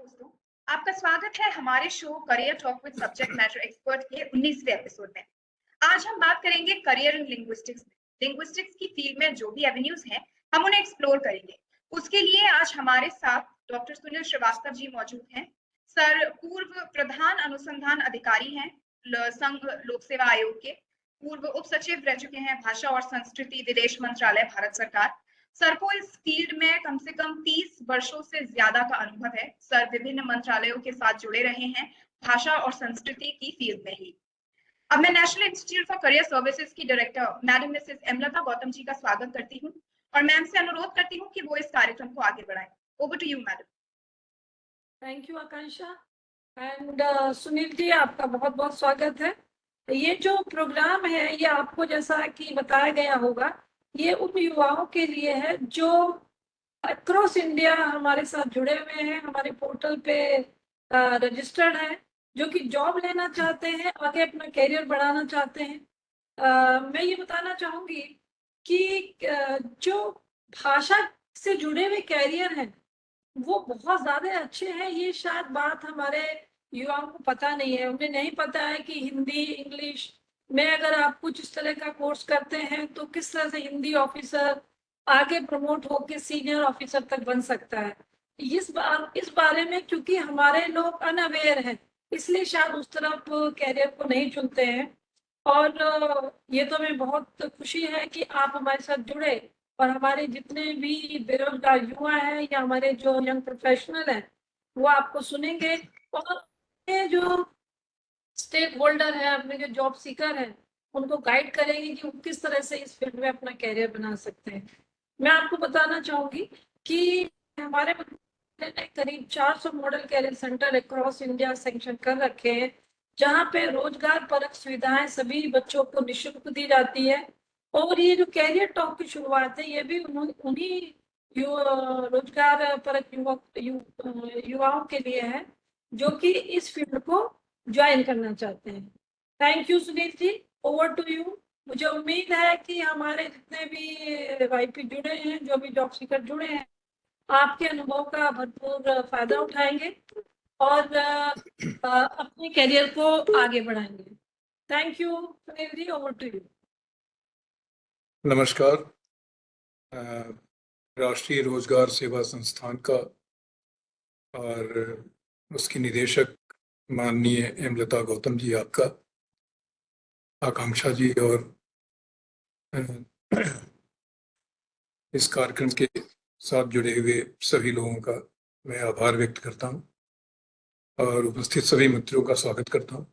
दोस्तों, आपका स्वागत है हमारे show career talk with subject matter expert के 19वें एपिसोड में। आज हम बात करेंगे करियर इन लिंग्विस्टिक्स में। लिंग्विस्टिक्स की फील्ड में जो भी एवेन्यूज हैं, हम उन्हें एक्सप्लोर करेंगे। उसके लिए आज हमारे साथ डॉक्टर सुनील श्रीवास्तव जी मौजूद हैं। सर पूर्व प्रधान अनुसंधान अधिकारी हैं संघ लोक सेवा आयोग के, पूर्व उप सचिव रह चुके हैं भाषा और संस्कृति विदेश मंत्रालय भारत सरकार। सर को इस फील्ड में कम से कम 30 वर्षों से ज्यादा का अनुभव है। सर विभिन्न मंत्रालयों के साथ जुड़े रहे हैं भाषा और संस्कृति की फील्ड में ही। अब मैं national institute for career services की director madam Mrs एमलता Gautam ji का स्वागत करती हूँ और मैम से अनुरोध करती हूँ कि वो इस कार्यक्रम को आगे बढ़ाएं। Over to you madam. Thank you Akanksha and Sunil ji, आपका बहुत बहुत स्वागत है। ये जो प्रोग्राम है ये आपको जैसा कि बताया गया होगा, ये उन युवाओं के लिए है जो अक्रॉस इंडिया हमारे साथ जुड़े हुए हैं, हमारे पोर्टल पे रजिस्टर्ड हैं, जो कि जॉब लेना चाहते हैं, आगे अपना कैरियर बढ़ाना चाहते हैं। मैं ये बताना चाहूँगी कि जो भाषा से जुड़े हुए कैरियर हैं वो बहुत ज़्यादा अच्छे हैं। ये शायद बात हमारे युवाओं को पता नहीं है। उन्हें नहीं पता है कि हिंदी इंग्लिश में अगर आप कुछ इस तरह का कोर्स करते हैं तो किस तरह से हिंदी ऑफिसर आगे प्रमोट होकर सीनियर ऑफिसर तक बन सकता है। इस बारे में क्योंकि हमारे लोग अनअवेयर हैं, इसलिए शायद उस तरफ कैरियर को नहीं चुनते हैं। और ये तो हमें बहुत खुशी है कि आप हमारे साथ जुड़े और हमारे जितने भी बेरोजगार युवा हैं या हमारे जो यंग प्रोफेशनल हैं वो आपको सुनेंगे और ये जो स्टेक होल्डर है, अपने जो जॉब सीकर हैं, उनको गाइड करेंगे कि वो किस तरह से इस फील्ड में अपना कैरियर बना सकते हैं। मैं आपको बताना चाहूँगी कि हमारे ने करीब 400 model career centre across India sanction कर रखे हैं, जहाँ पे रोजगार परक सुविधाएं सभी बच्चों को निःशुल्क दी जाती है। और ये जो कैरियर टॉक की शुरुआत है ये भी उन्हीं रोजगार परक युवाओं के लिए है जो कि इस फील्ड को ज्वाइन करना चाहते हैं। Thank you Sunil ji, over to you. मुझे उम्मीद है कि हमारे जितने भी वाईपी जुड़े हैं, जो भी जॉब सीकर जुड़े हैं, आपके अनुभव का भरपूर फायदा उठाएंगे और अपने करियर को आगे बढ़ाएंगे। Thank you Sunil ji, over to you. नमस्कार। राष्ट्रीय रोजगार सेवा संस्थान का और उसकी निदेशक माननीय एमलता गौतम जी, आपका, आकांक्षा जी और इस कार्यक्रम के साथ जुड़े हुए सभी लोगों का मैं आभार व्यक्त करता हूं और उपस्थित सभी मित्रों का स्वागत करता हूं।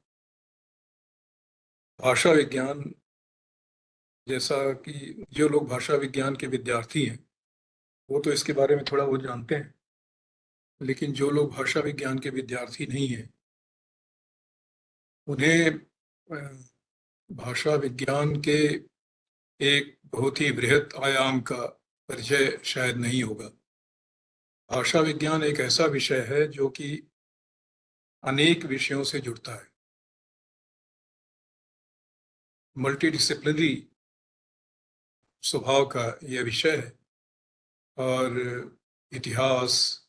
भाषा विज्ञान, जैसा कि जो लोग भाषा विज्ञान के विद्यार्थी हैं वो तो इसके बारे में थोड़ा बहुत जानते हैं, लेकिन जो लोग भाषा विज्ञान के विद्यार्थी नहीं हैं उन्हें भाषा विज्ञान के एक बहुत ही बृहद आयाम का परिचय शायद नहीं होगा। भाषा विज्ञान एक ऐसा विषय है जो कि अनेक विषयों से जुड़ता है, मल्टीडिसिप्लिनरी स्वभाव का यह विषय है और इतिहास,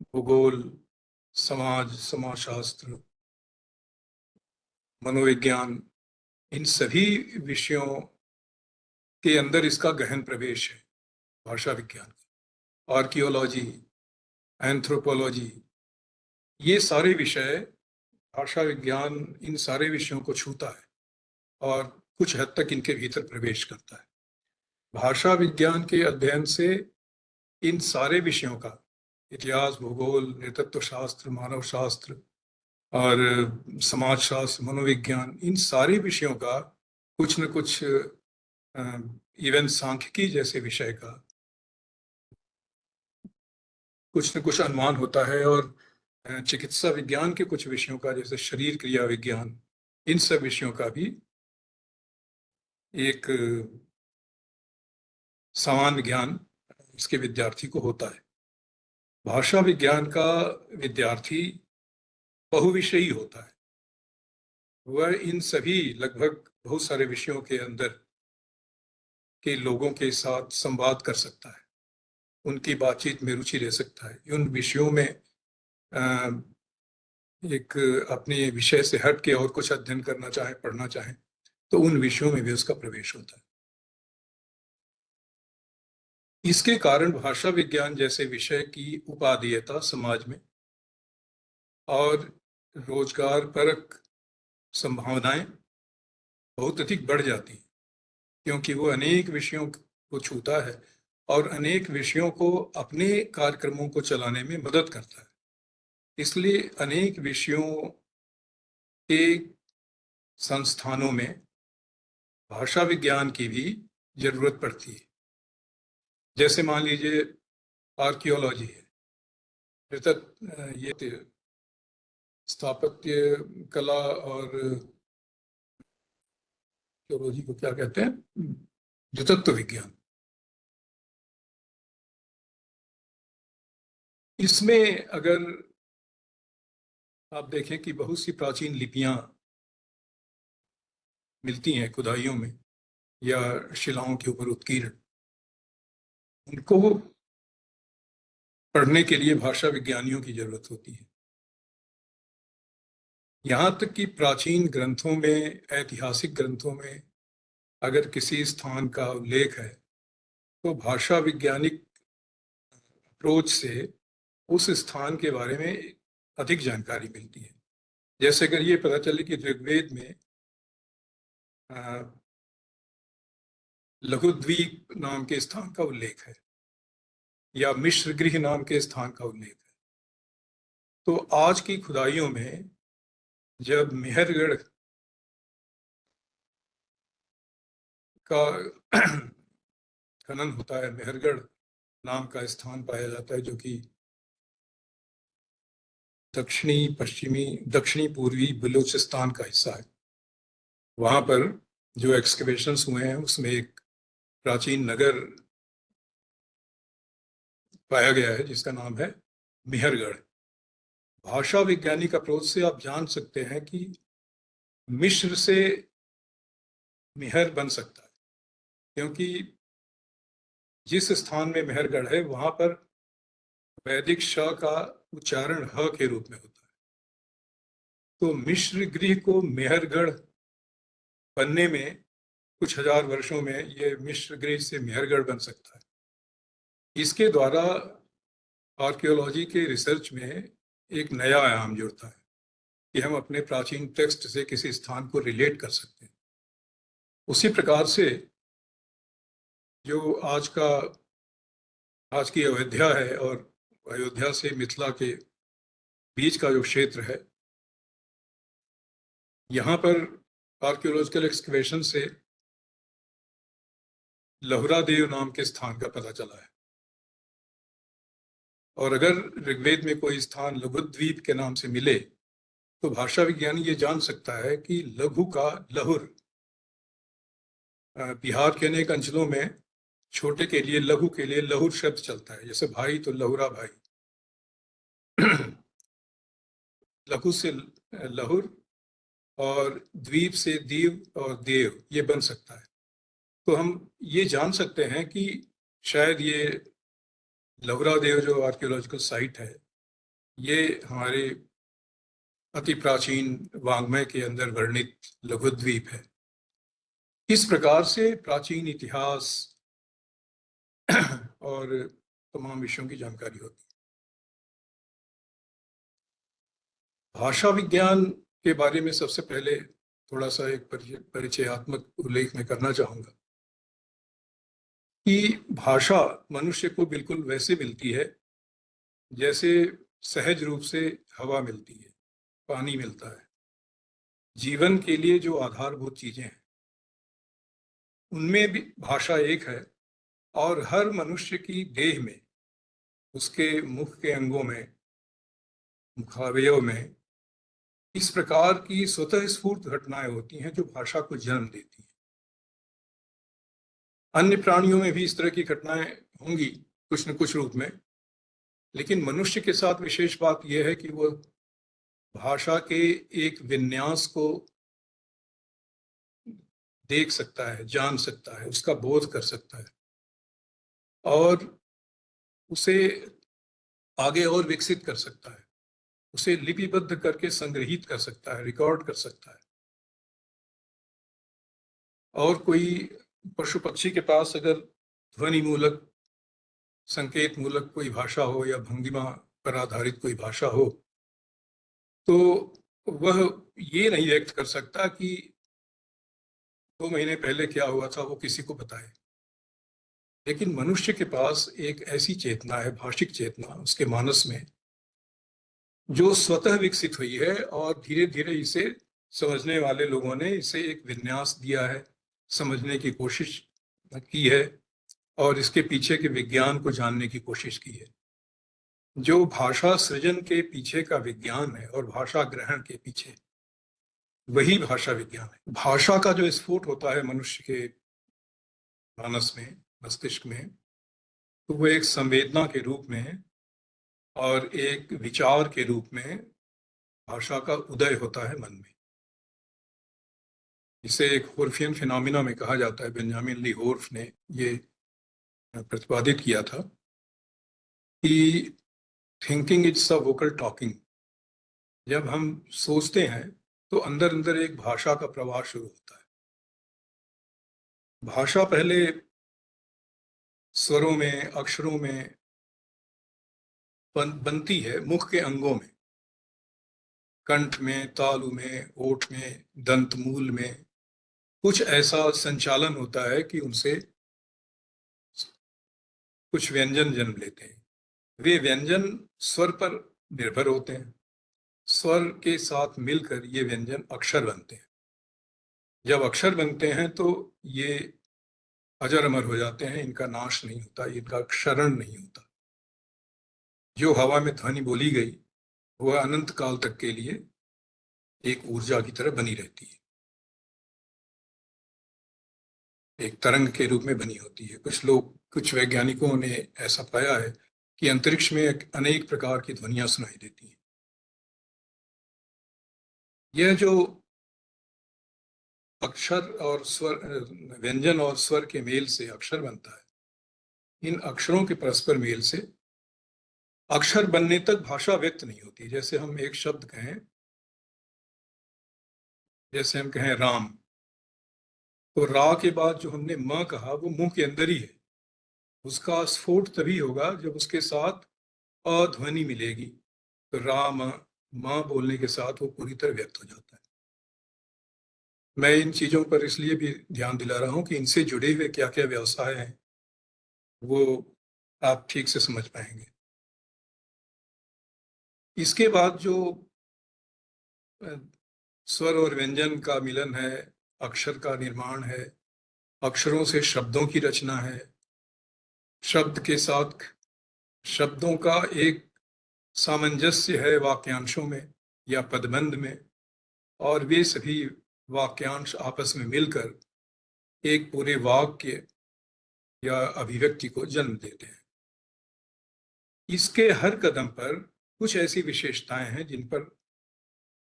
भूगोल, समाजशास्त्र, मनोविज्ञान, इन सभी विषयों के अंदर इसका गहन प्रवेश है। भाषा विज्ञान, आर्कियोलॉजी, एंथ्रोपोलॉजी, ये सारे विषय, भाषा विज्ञान इन सारे विषयों को छूता है और कुछ हद तक इनके भीतर प्रवेश करता है। भाषा विज्ञान के अध्ययन से इन सारे विषयों का, इतिहास, भूगोल, नृतत्व शास्त्र, मानव शास्त्र और समाजशास्त्र, मनोविज्ञान, इन सारे विषयों का कुछ न कुछ, इवन सांख्यिकी जैसे विषय का कुछ न कुछ अनुमान होता है और चिकित्सा विज्ञान के कुछ विषयों का, जैसे शरीर क्रिया विज्ञान, इन सब विषयों का भी एक सामान्य ज्ञान इसके विद्यार्थी को होता है। भाषा विज्ञान का विद्यार्थी बहुविषयी होता है। वह इन सभी लगभग बहुत सारे विषयों के अंदर के लोगों के साथ संवाद कर सकता है, उनकी बातचीत में रुचि ले सकता है, उन विषयों में एक अपने विषय से हट के और कुछ अध्ययन करना चाहे, पढ़ना चाहे, तो उन विषयों में भी उसका प्रवेश होता है। इसके कारण भाषा विज्ञान जैसे विषय की उपादेयता समाज में और रोजगार परक संभावनाएं बहुत अधिक बढ़ जाती हैं, क्योंकि वो अनेक विषयों को छूता है और अनेक विषयों को अपने कार्यक्रमों को चलाने में मदद करता है। इसलिए अनेक विषयों के संस्थानों में भाषा विज्ञान की भी जरूरत पड़ती है। जैसे मान लीजिए आर्कियोलॉजी है, ये स्थापत्य कला और आर्कियोलॉजी को क्या कहते हैं, पुरातत्व विज्ञान। इसमें अगर आप देखें कि बहुत सी प्राचीन लिपियां मिलती हैं खुदाइयों में या शिलाओं के ऊपर उत्कीर्ण, उनको पढ़ने के लिए भाषा विज्ञानियों की जरूरत होती है। यहाँ तक कि प्राचीन ग्रंथों में, ऐतिहासिक ग्रंथों में अगर किसी स्थान का उल्लेख है तो भाषा वैज्ञानिक अप्रोच से उस स्थान के बारे में अधिक जानकारी मिलती है। जैसे अगर ये पता चले कि ऋग्वेद में लघुद्वीप नाम के स्थान का उल्लेख है या मिश्रगृह नाम के स्थान का उल्लेख है, तो आज की खुदाइयों में जब मेहरगढ़ का खनन होता है, मेहरगढ़ नाम का स्थान पाया जाता है जो कि दक्षिणी पूर्वी बलूचिस्तान का हिस्सा है। वहां पर जो एक्सकवेशंस हुए हैं उसमें एक प्राचीन नगर पाया गया है जिसका नाम है मेहरगढ़। भाषा वैज्ञानिक अप्रोच से आप जान सकते हैं कि मिस्र से मेहर बन सकता है, क्योंकि जिस स्थान में मेहरगढ़ है वहां पर वैदिक श का उच्चारण ह के रूप में होता है। तो मिस्र गृह को मेहरगढ़ बनने में कुछ हजार वर्षों में ये मिस्र गृह से मेहरगढ़ बन सकता है। इसके द्वारा आर्कियोलॉजी के रिसर्च में एक नया आयाम जुड़ता है कि हम अपने प्राचीन टेक्स्ट से किसी स्थान को रिलेट कर सकते हैं। उसी प्रकार से जो आज की अयोध्या है और अयोध्या से मिथिला के बीच का जो क्षेत्र है, यहाँ पर आर्कियोलॉजिकल एक्सकवेशन से लहुरा देव नाम के स्थान का पता चला है। और अगर ऋग्वेद में कोई स्थान लघुद्वीप के नाम से मिले तो भाषा विज्ञानी ये जान सकता है कि लघु का लहुर, बिहार के अनेक अंचलों में छोटे के लिए, लघु के लिए लहुर शब्द चलता है। जैसे भाई तो लहुरा भाई, लघु से लहुर और द्वीप से दीव और देव ये बन सकता है। तो हम ये जान सकते हैं कि शायद ये लहुरा देव जो आर्कियोलॉजिकल साइट है ये हमारे अति प्राचीन वाङ्मय के अंदर वर्णित लघुद्वीप है। इस प्रकार से प्राचीन इतिहास और तमाम विषयों की जानकारी होती है। भाषा विज्ञान के बारे में सबसे पहले थोड़ा सा एक परिचयात्मक उल्लेख मैं करना चाहूँगा कि भाषा मनुष्य को बिल्कुल वैसे मिलती है जैसे सहज रूप से हवा मिलती है, पानी मिलता है। जीवन के लिए जो आधारभूत चीजें हैं उनमें भी भाषा एक है, और हर मनुष्य की देह में, उसके मुख के अंगों में, मुखावयव में इस प्रकार की स्वतः स्फूर्त घटनाएं होती हैं जो भाषा को जन्म देती हैं। अन्य प्राणियों में भी इस तरह की घटनाएं होंगी कुछ न कुछ रूप में, लेकिन मनुष्य के साथ विशेष बात यह है कि वो भाषा के एक विन्यास को देख सकता है, जान सकता है, उसका बोध कर सकता है और उसे आगे और विकसित कर सकता है। उसे लिपिबद्ध करके संग्रहित कर सकता है, रिकॉर्ड कर सकता है। और कोई पशु पक्षी के पास अगर ध्वनि मूलक, संकेत मूलक कोई भाषा हो या भंगिमा पर आधारित कोई भाषा हो, तो वह ये नहीं व्यक्त कर सकता कि 2 महीने पहले क्या हुआ था वो किसी को बताए। लेकिन मनुष्य के पास एक ऐसी चेतना है, भाषिक चेतना उसके मानस में, जो स्वतः विकसित हुई है और धीरे धीरे इसे समझने वाले लोगों ने इसे एक विन्यास दिया है, समझने की कोशिश की है और इसके पीछे के विज्ञान को जानने की कोशिश की है। जो भाषा सृजन के पीछे का विज्ञान है और भाषा ग्रहण के पीछे, वही भाषा विज्ञान है। भाषा का जो स्फोट होता है मनुष्य के मानस में, मस्तिष्क में, तो वो एक संवेदना के रूप में और एक विचार के रूप में भाषा का उदय होता है मन में। इसे एक होर्फियन फिनोमिना में कहा जाता है। बेंजामिन ली होर्फ ने ये प्रतिपादित किया था कि thinking is the vocal talking. जब हम सोचते हैं तो अंदर अंदर एक भाषा का प्रवाह शुरू होता है। भाषा पहले स्वरों में, अक्षरों में बनती है, मुख के अंगों में, कंठ में, तालु में, ओठ में, दंत मूल में कुछ ऐसा संचालन होता है कि उनसे कुछ व्यंजन जन्म लेते हैं। वे व्यंजन स्वर पर निर्भर होते हैं। स्वर के साथ मिलकर ये व्यंजन अक्षर बनते हैं। जब अक्षर बनते हैं तो ये अजर अमर हो जाते हैं, इनका नाश नहीं होता, इनका क्षरण नहीं होता। जो हवा में ध्वनि बोली गई वह अनंत काल तक के लिए एक ऊर्जा की तरह बनी रहती है, एक तरंग के रूप में बनी होती है। कुछ वैज्ञानिकों ने ऐसा पाया है कि अंतरिक्ष में अनेक प्रकार की ध्वनियां सुनाई देती हैं। यह जो अक्षर और स्वर, व्यंजन और स्वर के मेल से अक्षर बनता है, इन अक्षरों के परस्पर मेल से अक्षर बनने तक भाषा व्यक्त नहीं होती। जैसे हम एक शब्द कहें, जैसे हम कहें राम, तो रा के बाद जो हमने म कहा वो मुंह के अंदर ही है। उसका स्फोट तभी होगा जब उसके साथ अध्वनि मिलेगी, तो राम माँ बोलने के साथ वो पूरी तरह व्यक्त हो जाता है। मैं इन चीजों पर इसलिए भी ध्यान दिला रहा हूं कि इनसे जुड़े हुए क्या क्या व्यवसाय हैं वो आप ठीक से समझ पाएंगे। इसके बाद जो स्वर और व्यंजन का मिलन है, अक्षर का निर्माण है, अक्षरों से शब्दों की रचना है, शब्द के साथ शब्दों का एक सामंजस्य है वाक्यांशों में या पदबंध में, और वे सभी वाक्यांश आपस में मिलकर एक पूरे वाक्य या अभिव्यक्ति को जन्म देते हैं। इसके हर कदम पर कुछ ऐसी विशेषताएं हैं जिन पर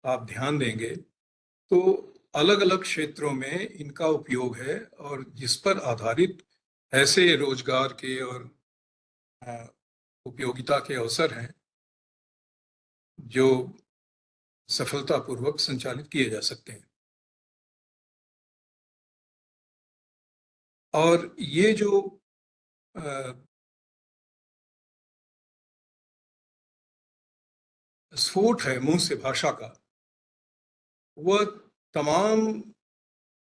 आप ध्यान देंगे तो अलग अलग क्षेत्रों में इनका उपयोग है, और जिस पर आधारित ऐसे रोजगार के और उपयोगिता के अवसर हैं जो सफलतापूर्वक संचालित किए जा सकते हैं। और ये जो स्फोट है मुंह से भाषा का, वह तमाम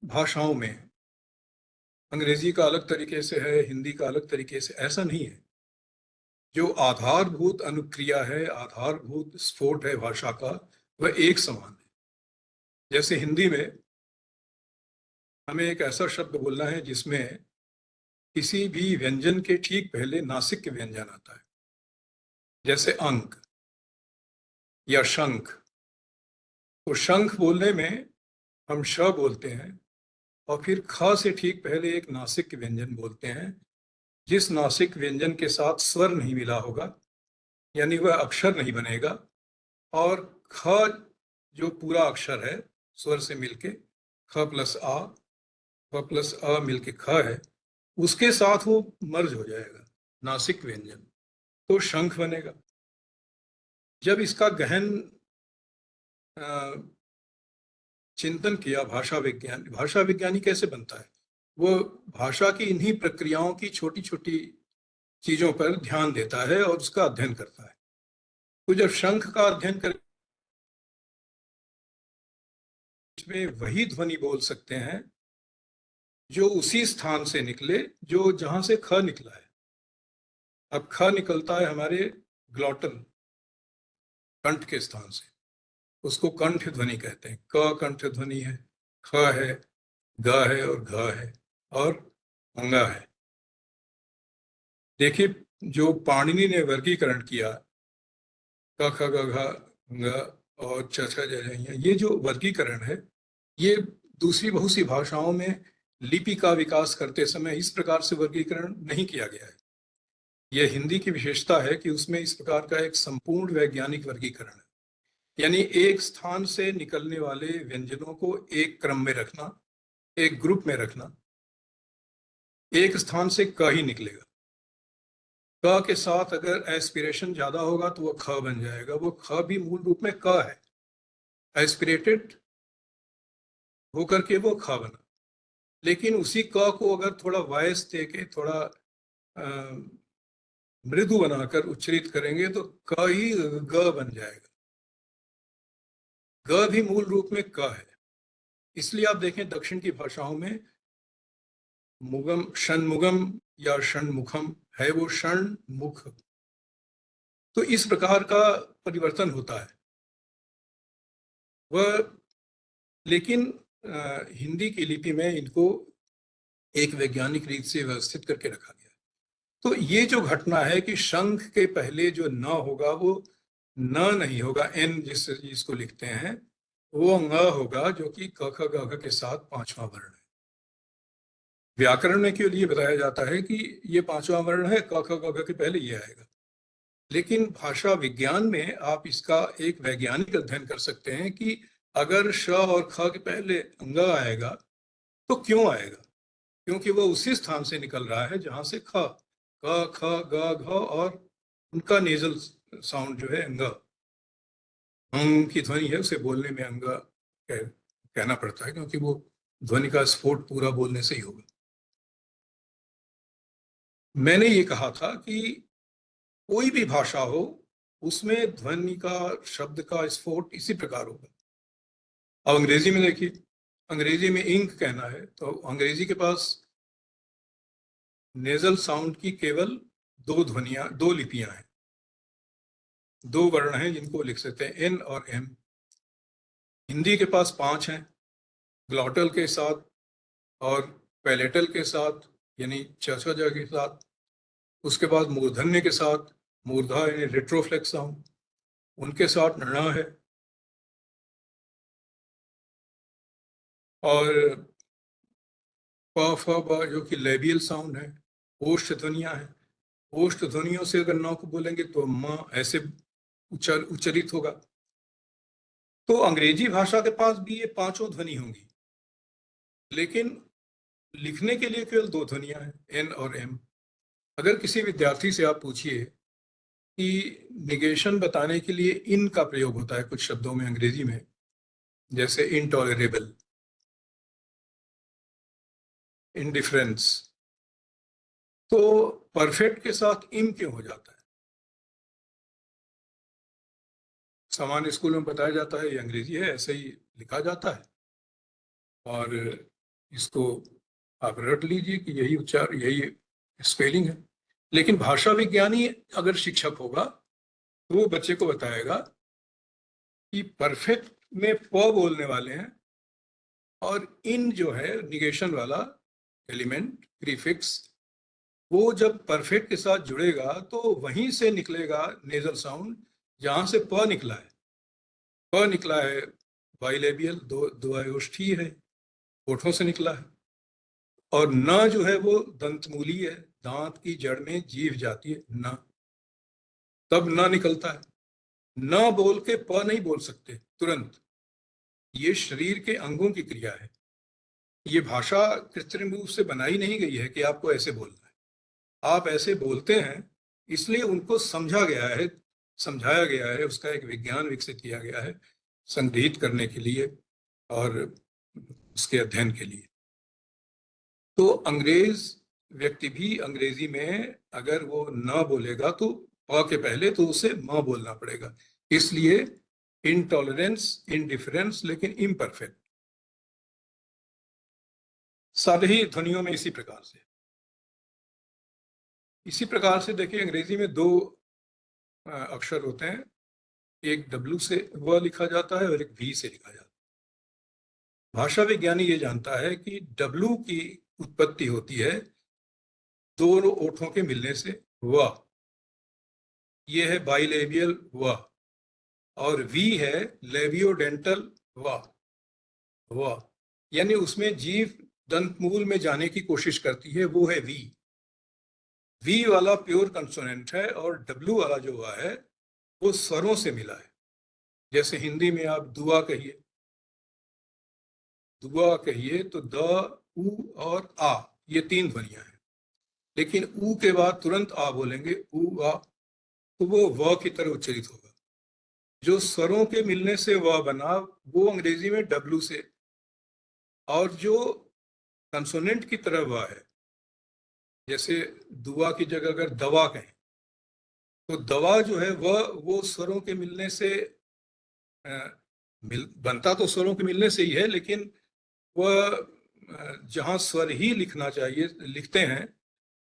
भाषाओं में, अंग्रेजी का अलग तरीके से है, हिंदी का अलग तरीके से, ऐसा नहीं है। जो आधारभूत अनुक्रिया है, आधारभूत स्फोट है भाषा का, वह एक समान है। जैसे हिंदी में हमें एक ऐसा शब्द बोलना है जिसमें किसी भी व्यंजन के ठीक पहले नासिक व्यंजन आता है, जैसे अंक या शंख। तो शंख बोलने में हम श बोलते हैं और फिर ख से ठीक पहले एक नासिक व्यंजन बोलते हैं। जिस नासिक व्यंजन के साथ स्वर नहीं मिला होगा, यानी वह अक्षर नहीं बनेगा, और ख जो पूरा अक्षर है स्वर से मिलके ख प्लस अ मिलके ख है, उसके साथ वो मर्ज हो जाएगा नासिक व्यंजन, तो शंख बनेगा। जब इसका गहन चिंतन किया भाषा विज्ञानी कैसे बनता है, वो भाषा की इन्हीं प्रक्रियाओं की छोटी छोटी चीजों पर ध्यान देता है और उसका अध्ययन करता है। तो जब शंख का अध्ययन कर में वही ध्वनि बोल सकते हैं जो उसी स्थान से निकले जो जहां से ख निकला है। अब ख निकलता है हमारे ग्लॉटन कंठ के स्थान से, उसको कंठ ध्वनि कहते हैं। क कंठ ध्वनि है, ख है, ग है और घ है और अंगा है। देखिए जो पाणिनि ने वर्गीकरण किया क ख ग घ ङ और च छ ज झ ञ, ये जो वर्गीकरण है ये दूसरी बहुत सी भाषाओं में लिपि का विकास करते समय इस प्रकार से वर्गीकरण नहीं किया गया है। यह हिंदी की विशेषता है कि उसमें इस प्रकार का एक संपूर्ण वैज्ञानिक वर्गीकरण है, यानी एक स्थान से निकलने वाले व्यंजनों को एक क्रम में रखना, एक ग्रुप में रखना। एक स्थान से क ही निकलेगा, क के साथ अगर एस्पिरेशन ज्यादा होगा तो वह ख बन जाएगा। वो ख भी मूल रूप में क है, एस्पिरेटेड होकर के वो ख बना। लेकिन उसी क को अगर थोड़ा वॉइस दे के थोड़ा मृदु बनाकर उच्चरित करेंगे तो क ही ग बन जाएगा। ग भी मूल रूप में क है। इसलिए आप देखें दक्षिण की भाषाओं में मुगम षण्मुगम या षण्मुखम है, वो षण्मुख। तो इस प्रकार का परिवर्तन होता है वह। लेकिन हिंदी की लिपि में इनको एक वैज्ञानिक रीत से व्यवस्थित करके रखा गया। तो ये जो घटना है कि शंख के पहले जो न होगा वो न नहीं होगा, एन जिसको लिखते हैं, वो ङ होगा जो कि क ख ग घ के साथ पांचवा वर्ण है। व्याकरण में के लिए बताया जाता है कि ये पांचवा वर्ण है, क ख ग घ के पहले ये आएगा। लेकिन भाषा विज्ञान में आप इसका एक वैज्ञानिक अध्ययन कर सकते हैं कि अगर श और ख के पहले अंग आएगा तो क्यों आएगा, क्योंकि वो उसी स्थान से निकल रहा है जहां से ख, क ख ग घ और उनका नेजल साउंड जो है अंग, अंग की ध्वनि है, उसे बोलने में अंग कहना पड़ता है क्योंकि वो ध्वनि का स्फोट पूरा बोलने से ही होगा। मैंने ये कहा था कि कोई भी भाषा हो उसमें ध्वनि का, शब्द का स्फोट इसी प्रकार होगा। अब अंग्रेजी में देखिए, अंग्रेजी में इंक कहना है तो अंग्रेजी के पास नेजल साउंड की केवल दो लिपियां हैं, दो वर्ण हैं जिनको लिख सकते हैं, एन और एम। हिंदी के पास 5 हैं, ग्लॉटल के साथ और पैलेटल के साथ यानी चचा के साथ, उसके बाद मूर्धन्य के साथ, मूर्धा यानी रेट्रोफ्लेक्स साउंड, उनके साथ ण है, और प फ ब जो कि लेबियल साउंड है, ओष्ठ ध्वनियां हैं। ओष्ठ ध्वनियों से अगर न को बोलेंगे तो म ऐसे उच्चरित होगा। तो अंग्रेजी भाषा के पास भी ये 5 ध्वनि होंगी, लेकिन लिखने के लिए केवल 2 ध्वनियां हैं, एन और एम। अगर किसी विद्यार्थी से आप पूछिए कि निगेशन बताने के लिए इन का प्रयोग होता है कुछ शब्दों में अंग्रेजी में, जैसे इनटॉलरेबल, इंडिफरेंस, तो परफेक्ट के साथ इम क्यों हो जाता है? सामान्य स्कूल में बताया जाता है ये अंग्रेजी है, ऐसे ही लिखा जाता है और इसको आप रट लीजिए कि यही उच्चार, यही स्पेलिंग है। लेकिन भाषा विज्ञानी अगर शिक्षक होगा तो वो बच्चे को बताएगा कि परफेक्ट में प बोलने वाले हैं और इन जो है निगेशन वाला एलिमेंट प्रीफिक्स, वो जब परफेक्ट के साथ जुड़ेगा तो वहीं से निकलेगा नेजल साउंड जहां से प निकला है। प निकला है बाइलेबियल, दो आयोष्ठी है, होठों से निकला है, और न जो है वो दंतमूली है, दांत की जड़ में जीभ जाती है न, तब न निकलता है। न बोल के प नहीं बोल सकते तुरंत, ये शरीर के अंगों की क्रिया है। ये भाषा कृत्रिम रूप से बनाई नहीं गई है कि आपको ऐसे बोलना है। आप ऐसे बोलते हैं इसलिए उनको समझा गया है समझाया गया है, उसका एक विज्ञान विकसित किया गया है संग्रहित करने के लिए और उसके अध्ययन के लिए। तो अंग्रेज व्यक्ति भी अंग्रेजी में अगर वो न बोलेगा तो अ के पहले तो उसे म बोलना पड़ेगा, इसलिए इनटॉलरेंस, इनडिफरेंस, लेकिन इम्परफेक्ट। सारे ही ध्वनियों में इसी प्रकार से देखिए, अंग्रेजी में दो अक्षर होते हैं, एक W से व लिखा जाता है और एक V से लिखा जाता है। भाषा विज्ञानी ये जानता है कि W की उत्पत्ति होती है दो ओठों के मिलने से, व, ये है बाइलेबियल व, और V है लेबियोडेंटल व, यानी उसमें जीभ दंतमूल में जाने की कोशिश करती है, वो है V वाला प्योर कंसोनेंट है, और W वाला जो हुआ है वो स्वरों से मिला है। जैसे हिंदी में आप दुआ कहिए तो द, उ और आ, ये तीन ध्वनियां हैं, लेकिन उ के बाद तुरंत आ बोलेंगे, उ आ, तो वो व की तरह उच्चारित होगा। जो स्वरों के मिलने से व बना वो अंग्रेजी में W से, और जो कंसोनेंट की तरह व है, जैसे दुआ की जगह अगर दवा कहें तो दवा जो है वो स्वरों के मिलने से बनता तो स्वरों के मिलने से ही है, लेकिन वह जहाँ स्वर ही लिखना चाहिए लिखते हैं,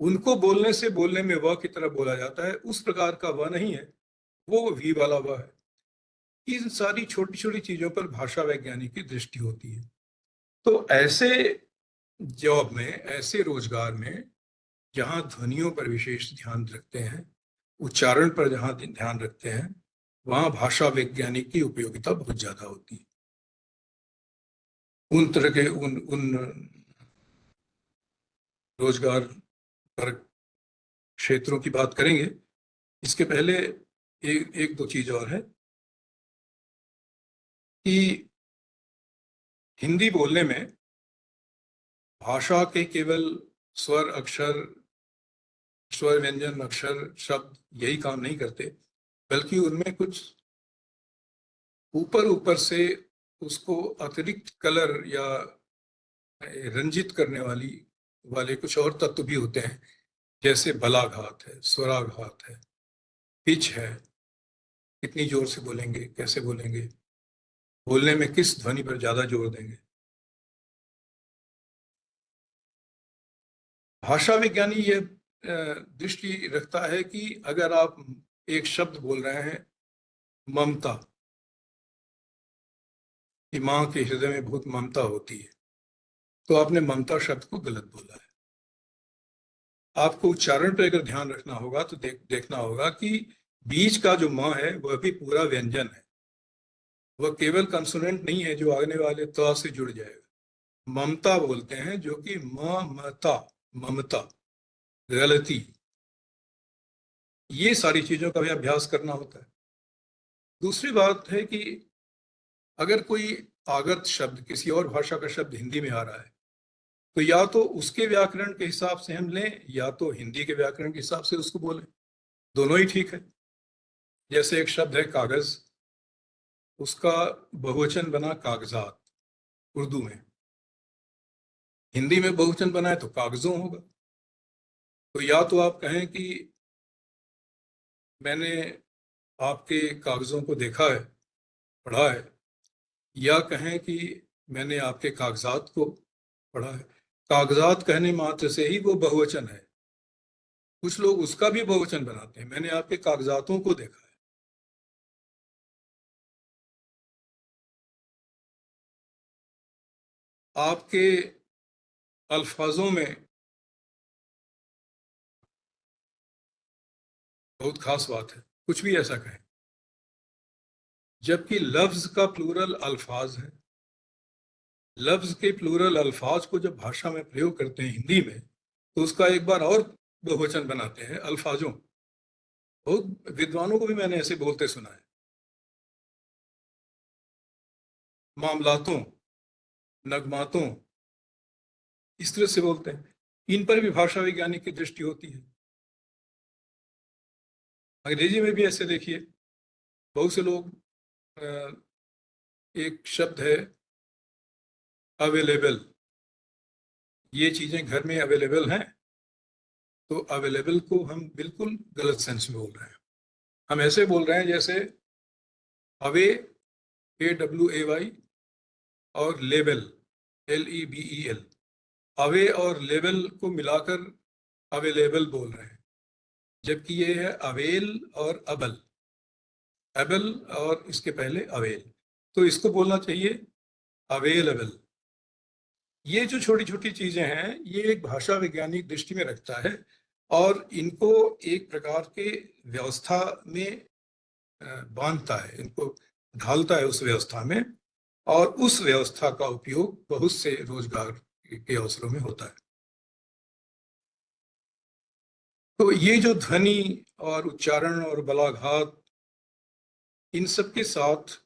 उनको बोलने से बोलने में व की तरह बोला जाता है, उस प्रकार का व नहीं है, वो वी वाला व है। इन सारी छोटी छोटी चीजों पर भाषा वैज्ञानिक की दृष्टि होती है। तो ऐसे जॉब में, ऐसे रोजगार में जहाँ ध्वनियों पर विशेष ध्यान रखते हैं, उच्चारण पर जहाँ ध्यान रखते हैं, वहाँ भाषा वैज्ञानिक की उपयोगिता बहुत ज्यादा होती है। उन तरह के उन रोजगार पर क्षेत्रों की बात करेंगे। इसके पहले एक दो चीज और है कि हिंदी बोलने में भाषा के केवल स्वर, अक्षर, स्वर, व्यंजन, अक्षर, शब्द यही काम नहीं करते, बल्कि उनमें कुछ ऊपर से उसको अतिरिक्त कलर या रंजित करने वाले कुछ और तत्व भी होते हैं, जैसे बलाघात है, स्वराघात है, पिच है, कितनी जोर से बोलेंगे, कैसे बोलेंगे, बोलने में किस ध्वनि पर ज्यादा जोर देंगे। भाषा विज्ञानी ये दृष्टि रखता है कि अगर आप एक शब्द बोल रहे हैं ममता, कि माँ के हृदय में बहुत ममता होती है, तो आपने ममता शब्द को गलत बोला है। आपको उच्चारण पर अगर ध्यान रखना होगा तो देखना होगा कि बीच का जो म है वह भी पूरा व्यंजन है, वह केवल कंसोनेंट नहीं है जो आने वाले त से जुड़ जाएगा। ममता बोलते हैं, जो कि ममता, ममता, गलती, ये सारी चीजों का भी अभ्यास करना होता है। दूसरी बात है कि अगर कोई आगत शब्द, किसी और भाषा का शब्द हिंदी में आ रहा है, तो या तो उसके व्याकरण के हिसाब से हम लें, या तो हिंदी के व्याकरण के हिसाब से उसको बोलें, दोनों ही ठीक है। जैसे एक शब्द है कागज, उसका बहुवचन बना कागजात उर्दू में, हिंदी में बहुवचन बनाए तो कागजों होगा। तो या तो आप कहें कि मैंने आपके कागजों को देखा है, पढ़ा है, या कहें कि मैंने आपके कागजात को पढ़ा है। कागजात कहने मात्र से ही वो बहुवचन है। कुछ लोग उसका भी बहुवचन बनाते हैं, मैंने आपके कागजातों को देखा है। आपके अल्फाजों में बहुत खास बात है, कुछ भी ऐसा कहें, जबकि लफ्ज का प्लूरल अल्फाज है। लफ्ज के प्लूरल अल्फाज को जब भाषा में प्रयोग करते हैं हिंदी में, तो उसका एक बार और बहुवचन बनाते हैं, अल्फाजों। बहुत विद्वानों को भी मैंने ऐसे बोलते सुना है। मामलातों, नगमातों, इस तरह से बोलते हैं। इन पर भी भाषा वैज्ञानिक की दृष्टि होती है। अंग्रेजी में भी ऐसे देखिए, बहुत से लोग एक शब्द है अवेलेबल, ये चीजें घर में अवेलेबल हैं, तो अवेलेबल को हम बिल्कुल गलत सेंस में बोल रहे हैं। हम ऐसे बोल रहे हैं जैसे अवे, AWAY, और लेबल, LEBEL। अवे और लेबल को मिलाकर अवेलेबल बोल रहे हैं, जबकि ये है अवेल और अबल, एबल और इसके पहले अवेल, तो इसको बोलना चाहिए अवेलेबल। ये जो छोटी छोटी चीजें हैं, ये एक भाषा वैज्ञानिक दृष्टि में रखता है और इनको एक प्रकार के व्यवस्था में बांधता है, इनको ढालता है उस व्यवस्था में, और उस व्यवस्था का उपयोग बहुत से रोजगार के अवसरों में होता है। तो ये जो ध्वनि और उच्चारण और बलाघात, इन सब के साथ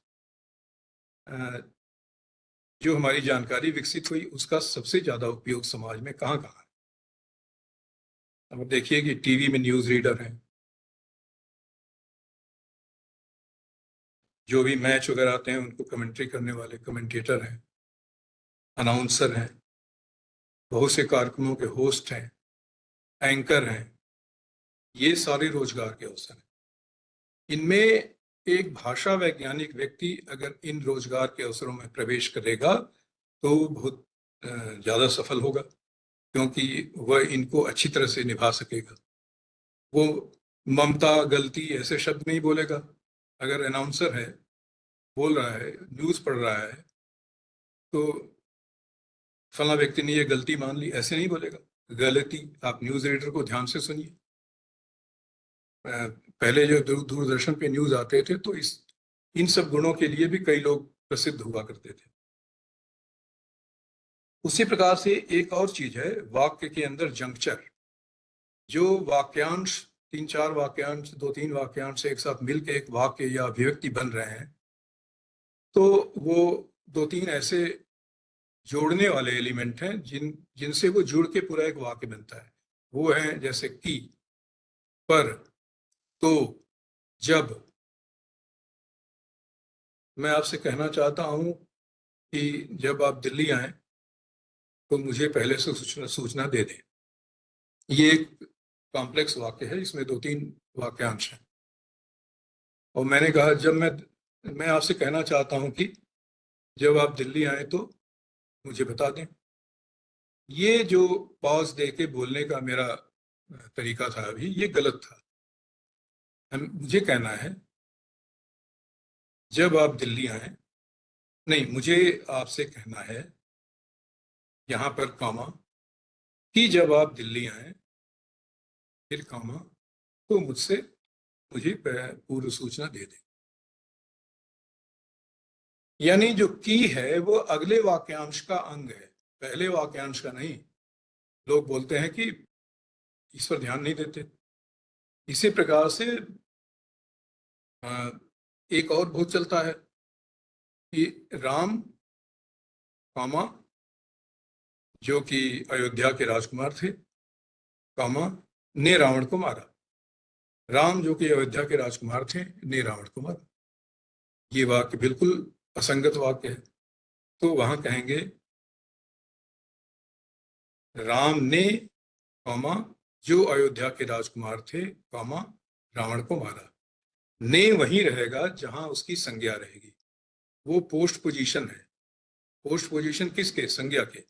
जो हमारी जानकारी विकसित हुई, उसका सबसे ज्यादा उपयोग समाज में कहाँ कहाँ है। अब देखिए कि टीवी में न्यूज रीडर हैं, जो भी मैच वगैरह आते हैं उनको कमेंट्री करने वाले कमेंटेटर हैं, अनाउंसर हैं, बहुत से कार्यक्रमों के होस्ट हैं, एंकर हैं, ये सारे रोजगार के अवसर हैं। इनमें एक भाषा वैज्ञानिक व्यक्ति अगर इन रोजगार के अवसरों में प्रवेश करेगा तो बहुत ज़्यादा सफल होगा, क्योंकि वह इनको अच्छी तरह से निभा सकेगा। वो ममता, गलती ऐसे शब्द नहीं बोलेगा। अगर अनाउंसर है, बोल रहा है, न्यूज़ पढ़ रहा है, तो फला व्यक्ति ने ये गलती मान ली, ऐसे नहीं बोलेगा। गलती, आप न्यूज़ रीडर को ध्यान से सुनिए। पहले जो दूरदर्शन पे न्यूज़ आते थे, तो इन सब गुणों के लिए भी कई लोग प्रसिद्ध हुआ करते थे। उसी प्रकार से एक और चीज है, वाक्य के अंदर जंक्चर। जो वाक्यांश, 3-4 वाक्यांश, 2-3 वाक्यांश एक साथ मिलकर एक वाक्य या अभिव्यक्ति बन रहे हैं, तो वो 2-3 ऐसे जोड़ने वाले एलिमेंट हैं जिनसे वो जुड़ के पूरा एक वाक्य बनता है। वो है जैसे कि, पर, तो, जब। मैं आपसे कहना चाहता हूं कि जब आप दिल्ली आए तो मुझे पहले से सूचना दे दें। ये एक कॉम्प्लेक्स वाक्य है, इसमें 2-3 वाक्यांश हैं। और मैंने कहा, जब मैं आपसे कहना चाहता हूं कि जब आप दिल्ली आए तो मुझे बता दें। ये जो पॉज दे के बोलने का मेरा तरीका था अभी, ये गलत था। मुझे कहना है जब आप दिल्ली आए, नहीं, मुझे आपसे कहना है यहाँ पर कॉमा, कि जब आप दिल्ली आए, फिर कॉमा, तो मुझे पूर्व सूचना दे दें। यानी जो की है वो अगले वाक्यांश का अंग है, पहले वाक्यांश का नहीं। लोग बोलते हैं कि इस पर ध्यान नहीं देते। इसी प्रकार से एक और बहुत चलता है कि राम, कामा, जो कि अयोध्या के राजकुमार थे, कामा, ने रावण को मारा। राम जो कि अयोध्या के राजकुमार थे, ने रावण को मारा। ये वाक्य बिल्कुल असंगत वाक्य है। तो वहां कहेंगे राम ने, कामा, जो अयोध्या के राजकुमार थे, कामा, रावण को मारा। ने वहीं रहेगा जहां उसकी संज्ञा रहेगी। वो पोस्ट पोजीशन है। पोस्ट पोजीशन किसके? संज्ञा के।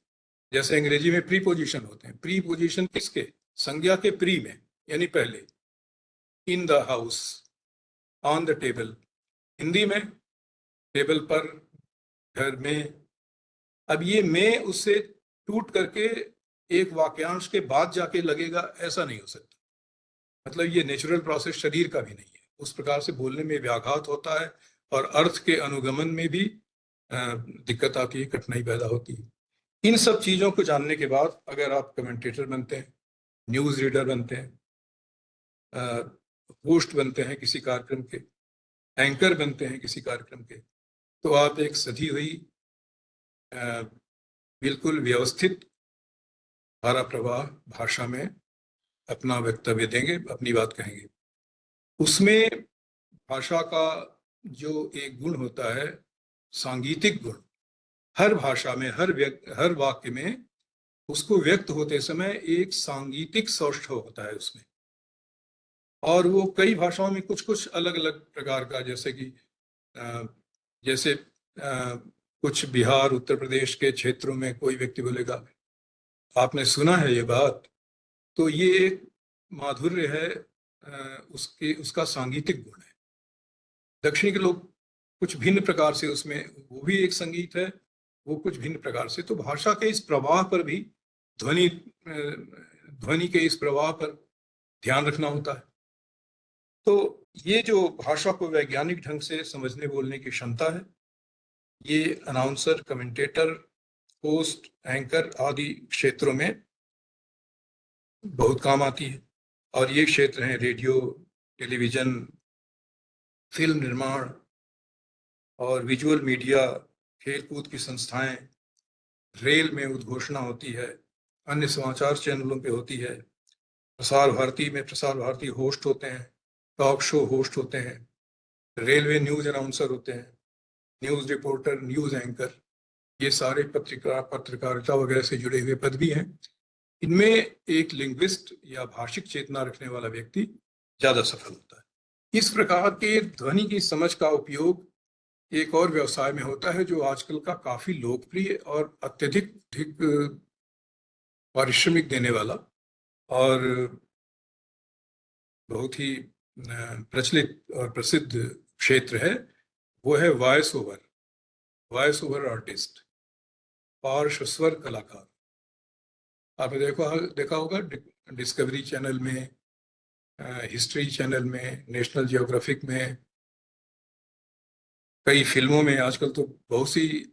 जैसे अंग्रेजी में प्री पोजीशन होते हैं, प्री पोजीशन किसके? संज्ञा के प्री में, यानी पहले। In the house, on the table. Hindi में टेबल पर, घर में। अब ये में उससे टूट करके एक वाक्यांश के बाद जाके लगेगा, ऐसा नहीं हो सकता। मतलब ये नेचुरल प्रोसेस शरीर का भी नहीं है। उस प्रकार से बोलने में व्याघात होता है और अर्थ के अनुगमन में भी दिक्कत आती है, कठिनाई पैदा होती है। इन सब चीज़ों को जानने के बाद अगर आप कमेंटेटर बनते हैं, न्यूज़ रीडर बनते हैं, होस्ट बनते हैं किसी कार्यक्रम के, एंकर बनते हैं किसी कार्यक्रम के, तो आप एक सधी हुई बिल्कुल व्यवस्थित धारा प्रवाह भाषा में अपना वक्तव्य देंगे, अपनी बात कहेंगे। उसमें भाषा का जो एक गुण होता है, सांगीतिक गुण, हर भाषा में, हर वाक्य में उसको व्यक्त होते समय एक सांगीतिक सौष्ठव होता है उसमें। और वो कई भाषाओं में कुछ कुछ अलग अलग प्रकार का, जैसे कि जैसे कुछ बिहार उत्तर प्रदेश के क्षेत्रों में कोई व्यक्ति बोलेगा आपने सुना है ये बात, तो ये एक माधुर्य है, उसका सांगीतिक गुण है। दक्षिण के लोग कुछ भिन्न प्रकार से उसमें, वो भी एक संगीत है, वो कुछ भिन्न प्रकार से। तो भाषा के इस प्रवाह पर भी, ध्वनि के इस प्रवाह पर ध्यान रखना होता है। तो ये जो भाषा को वैज्ञानिक ढंग से समझने बोलने की क्षमता है, ये अनाउंसर, कमेंटेटर, होस्ट, एंकर आदि क्षेत्रों में बहुत काम आती है। और ये क्षेत्र हैं रेडियो, टेलीविजन, फिल्म निर्माण और विजुअल मीडिया, खेलकूद की संस्थाएं, रेल में उद्घोषणा होती है, अन्य समाचार चैनलों पे होती है, प्रसार भारती में प्रसार भारती होस्ट होते हैं, टॉक शो होस्ट होते हैं, रेलवे न्यूज अनाउंसर होते हैं, न्यूज रिपोर्टर, न्यूज एंकर, ये सारे पत्रकारिता वगैरह से जुड़े हुए पद भी हैं। इनमें एक लिंग्विस्ट या भाषिक चेतना रखने वाला व्यक्ति ज्यादा सफल होता है। इस प्रकार के ध्वनि की समझ का उपयोग एक और व्यवसाय में होता है जो आजकल का काफी लोकप्रिय और अत्यधिक पारिश्रमिक देने वाला और बहुत ही प्रचलित और प्रसिद्ध क्षेत्र है, वो है वॉइस ओवर आर्टिस्ट, पार्श्व स्वर कलाकार। आपने देखा होगा डिस्कवरी चैनल में, हिस्ट्री चैनल में, नेशनल जियोग्राफिक में, कई फिल्मों में। आजकल तो बहुत सी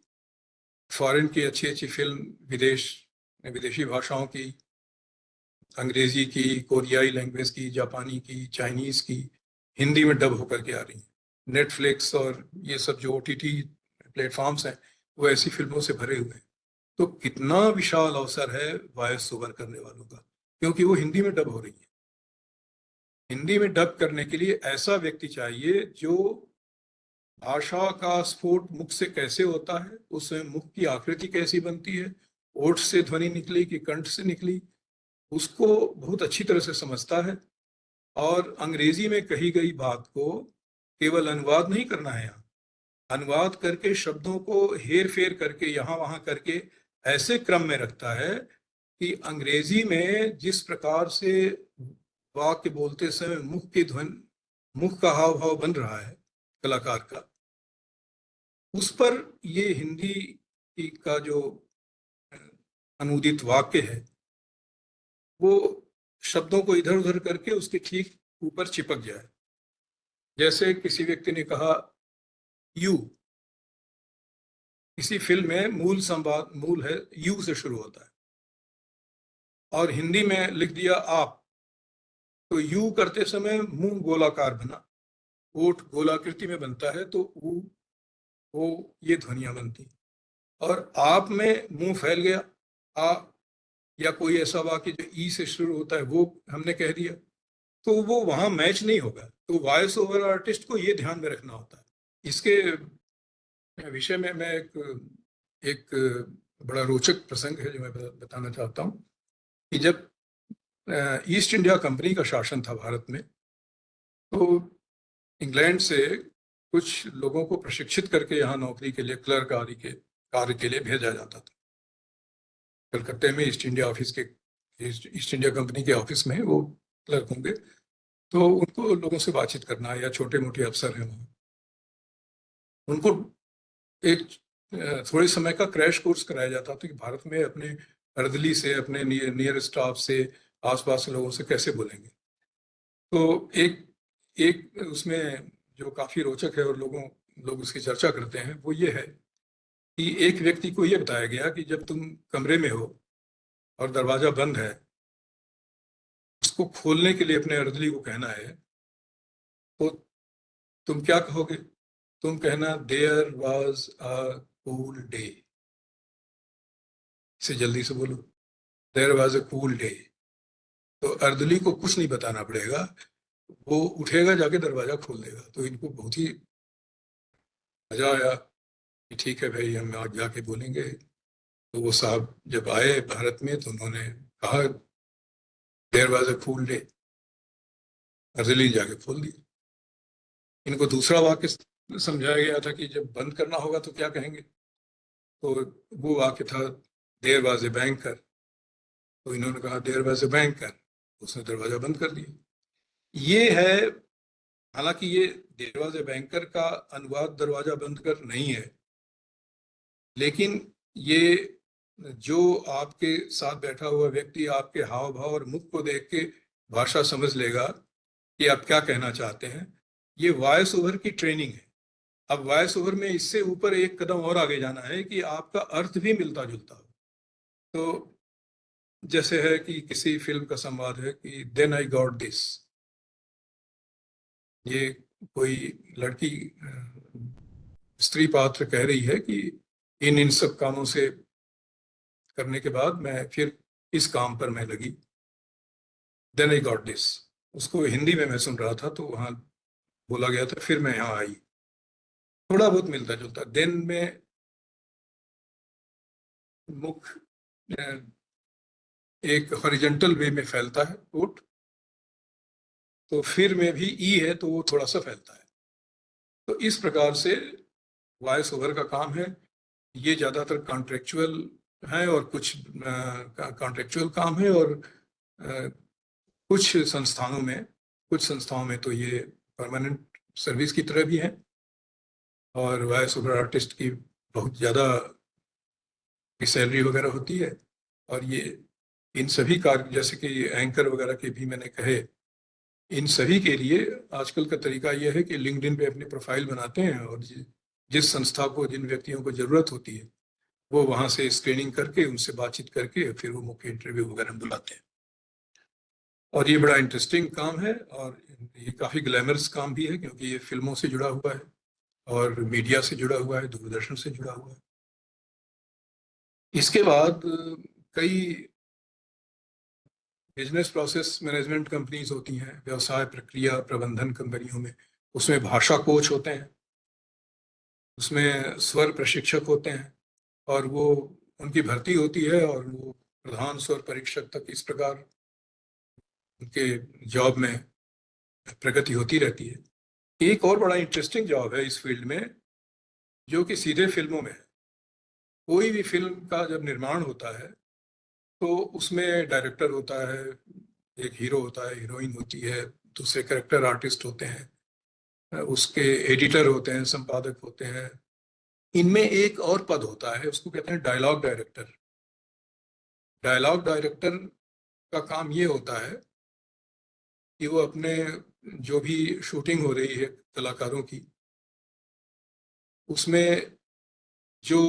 फॉरेन की अच्छी अच्छी फिल्म विदेशी भाषाओं की, अंग्रेजी की, कोरियाई लैंग्वेज की, जापानी की, चाइनीज की, हिंदी में डब होकर के आ रही हैं। नेटफ्लिक्स और ये सब जो OTT प्लेटफॉर्म्स हैं वो ऐसी फिल्मों से भरे हुए हैं। तो कितना विशाल अवसर है वॉइस ओवर करने वालों का, क्योंकि वो हिंदी में डब हो रही है। हिंदी में डब करने के लिए ऐसा व्यक्ति चाहिए जो भाषा का स्फोट मुख से कैसे होता है, उसमें मुख की आकृति कैसी बनती है, ओठ से ध्वनि निकली कि कंठ से निकली, उसको बहुत अच्छी तरह से समझता है। और अंग्रेजी में कही गई बात को केवल अनुवाद नहीं करना है, यहाँ अनुवाद करके शब्दों को हेर फेर करके यहाँ वहां करके ऐसे क्रम में रखता है कि अंग्रेजी में जिस प्रकार से वाक्य बोलते समय मुख का हाव भाव बन रहा है कलाकार का, उस पर ये हिंदी का जो अनुदित वाक्य है वो शब्दों को इधर उधर करके उसके ठीक ऊपर चिपक जाए। जैसे किसी व्यक्ति ने कहा यू, किसी फिल्म में मूल है यू से शुरू होता है, और हिंदी में लिख दिया आप, तो यू करते समय मुंह गोलाकार बना, ओठ गोलाकृति में बनता है, तो वो ये ध्वनियां बनती। और आप में मुंह फैल गया, आ, या कोई ऐसा वाक्य जो ई से शुरू होता है वो हमने कह दिया, तो वो वहां मैच नहीं होगा। तो वॉइस ओवर आर्टिस्ट को ये ध्यान में रखना होता है। इसके विषय में मैं एक बड़ा रोचक प्रसंग है जो मैं बताना चाहता हूँ कि जब ईस्ट इंडिया कंपनी का शासन था भारत में, तो इंग्लैंड से कुछ लोगों को प्रशिक्षित करके यहाँ नौकरी के लिए, क्लर्क आदि के कार्य के लिए भेजा जाता था। कलकत्ते में ईस्ट इंडिया कंपनी के ऑफिस में वो क्लर्क होंगे, तो उनको लोगों से बातचीत करना, या छोटे मोटे अफसर हैं वहाँ, उनको एक थोड़े समय का क्रैश कोर्स कराया जाता था कि भारत में अपने अर्दली से, अपने नियर स्टाफ से, आसपास के लोगों से कैसे बोलेंगे। तो एक उसमें जो काफी रोचक है और लोग उसकी चर्चा करते हैं, वो ये है कि एक व्यक्ति को ये बताया गया कि जब तुम कमरे में हो और दरवाजा बंद है, उसको खोलने के लिए अपने अर्दली को कहना है, तो तुम क्या कहोगे? तुम कहना there was a cool day. इसे जल्दी से बोलो, there was a cool day. तो अर्दली को कुछ नहीं बताना पड़ेगा, वो उठेगा, जाके दरवाजा खोल देगा। तो इनको बहुत ही मजा आया कि ठीक है भाई, हम आज जाके बोलेंगे। तो वो साहब जब आए भारत में तो उन्होंने कहा दरवाजा खोल दे, अर्जली जाके खोल दिया। इनको दूसरा वाक्य समझाया गया था कि जब बंद करना होगा तो क्या कहेंगे। तो वो वाक्य था देयर वाज ए बैंकर। तो इन्होंने कहा देयर वाज ए बैंकर, उसने दरवाजा बंद कर दिया। ये है, हालांकि ये देयर वाज ए बैंकर का अनुवाद दरवाजा बंद कर नहीं है, लेकिन ये जो आपके साथ बैठा हुआ व्यक्ति आपके हाव भाव और मुख को देख के भाषा समझ लेगा कि आप क्या कहना चाहते हैं। ये वॉइस ओवर की ट्रेनिंग है। अब वॉइस ओवर में इससे ऊपर एक कदम और आगे जाना है कि आपका अर्थ भी मिलता जुलता हो। तो जैसे है कि किसी फिल्म का संवाद है कि देन आई गॉट दिस, ये कोई लड़की स्त्री पात्र कह रही है कि इन सब कामों से करने के बाद मैं फिर इस काम पर मैं लगी, देन आई गॉट दिस। उसको हिंदी में मैं सुन रहा था तो वहां बोला गया था फिर मैं यहाँ आई। थोड़ा बहुत मिलता जुलता। देन में मुख एक हॉरिजॉन्टल वे में फैलता है कोट, तो फिर में भी ई है तो वो थोड़ा सा फैलता है। तो इस प्रकार से वॉइस ओवर का काम है। ये ज़्यादातर कॉन्ट्रेक्चुअल है और कुछ कॉन्ट्रेक्चुअल काम है, और कुछ संस्थाओं में तो ये परमानेंट सर्विस की तरह भी है। और वॉइस ओवर आर्टिस्ट की बहुत ज़्यादा सैलरी वगैरह होती है। और ये इन सभी कार्य जैसे कि एंकर वगैरह के भी मैंने कहे, इन सभी के लिए आजकल का तरीका यह है कि लिंक्डइन पे अपनी प्रोफाइल बनाते हैं और जिस संस्था को, जिन व्यक्तियों को ज़रूरत होती है वो वहाँ से स्क्रीनिंग करके उनसे बातचीत करके फिर वो मुख्य इंटरव्यू वगैरह बुलाते हैं। और ये बड़ा इंटरेस्टिंग काम है और ये काफ़ी ग्लैमरस काम भी है, क्योंकि ये फिल्मों से जुड़ा हुआ है और मीडिया से जुड़ा हुआ है, दूरदर्शन से जुड़ा हुआ है। इसके बाद कई बिजनेस प्रोसेस मैनेजमेंट कंपनीज होती हैं, व्यवसाय प्रक्रिया प्रबंधन कंपनियों में। उसमें भाषा कोच होते हैं, उसमें स्वर प्रशिक्षक होते हैं, और वो उनकी भर्ती होती है और वो प्रधान स्वर परीक्षक तक इस प्रकार उनके जॉब में प्रगति होती रहती है। एक और बड़ा इंटरेस्टिंग जॉब है इस फील्ड में, जो कि सीधे फिल्मों में है। कोई भी फिल्म का जब निर्माण होता है तो उसमें डायरेक्टर होता है, एक हीरो होता है, हीरोइन होती है, दूसरे कैरेक्टर आर्टिस्ट होते हैं, उसके एडिटर होते हैं, संपादक होते हैं। इनमें एक और पद होता है, उसको कहते हैं डायलॉग डायरेक्टर। डायलॉग डायरेक्टर का काम ये होता है कि वो अपने जो भी शूटिंग हो रही है कलाकारों की, उसमें जो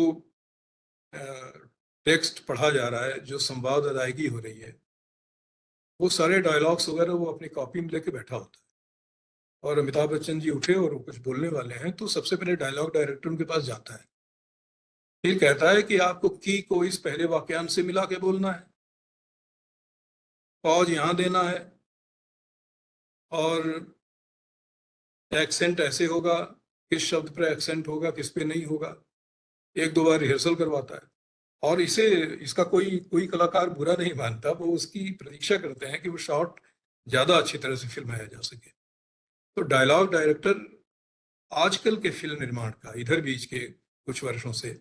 टेक्स्ट पढ़ा जा रहा है, जो संवाद अदायगी हो रही है, वो सारे डायलॉग्स वगैरह वो अपनी कॉपी में लेके बैठा होता है। और अमिताभ बच्चन जी उठे और कुछ बोलने वाले हैं तो सबसे पहले डायलॉग डायरेक्टर उनके पास जाता है, फिर कहता है कि आपको की को इस पहले वाक्यांश से मिला के बोलना है, पॉज यहाँ देना है, और एक्सेंट ऐसे होगा, किस शब्द पर एक्सेंट होगा, किस पे नहीं होगा। एक दो बार रिहर्सल करवाता है। और इसका कोई कलाकार बुरा नहीं मानता, वो उसकी प्रतीक्षा करते हैं कि वो शॉट ज़्यादा अच्छी तरह से फिल्माया जा सके। तो डायलॉग डायरेक्टर आजकल के फिल्म निर्माण का इधर बीच के कुछ वर्षों से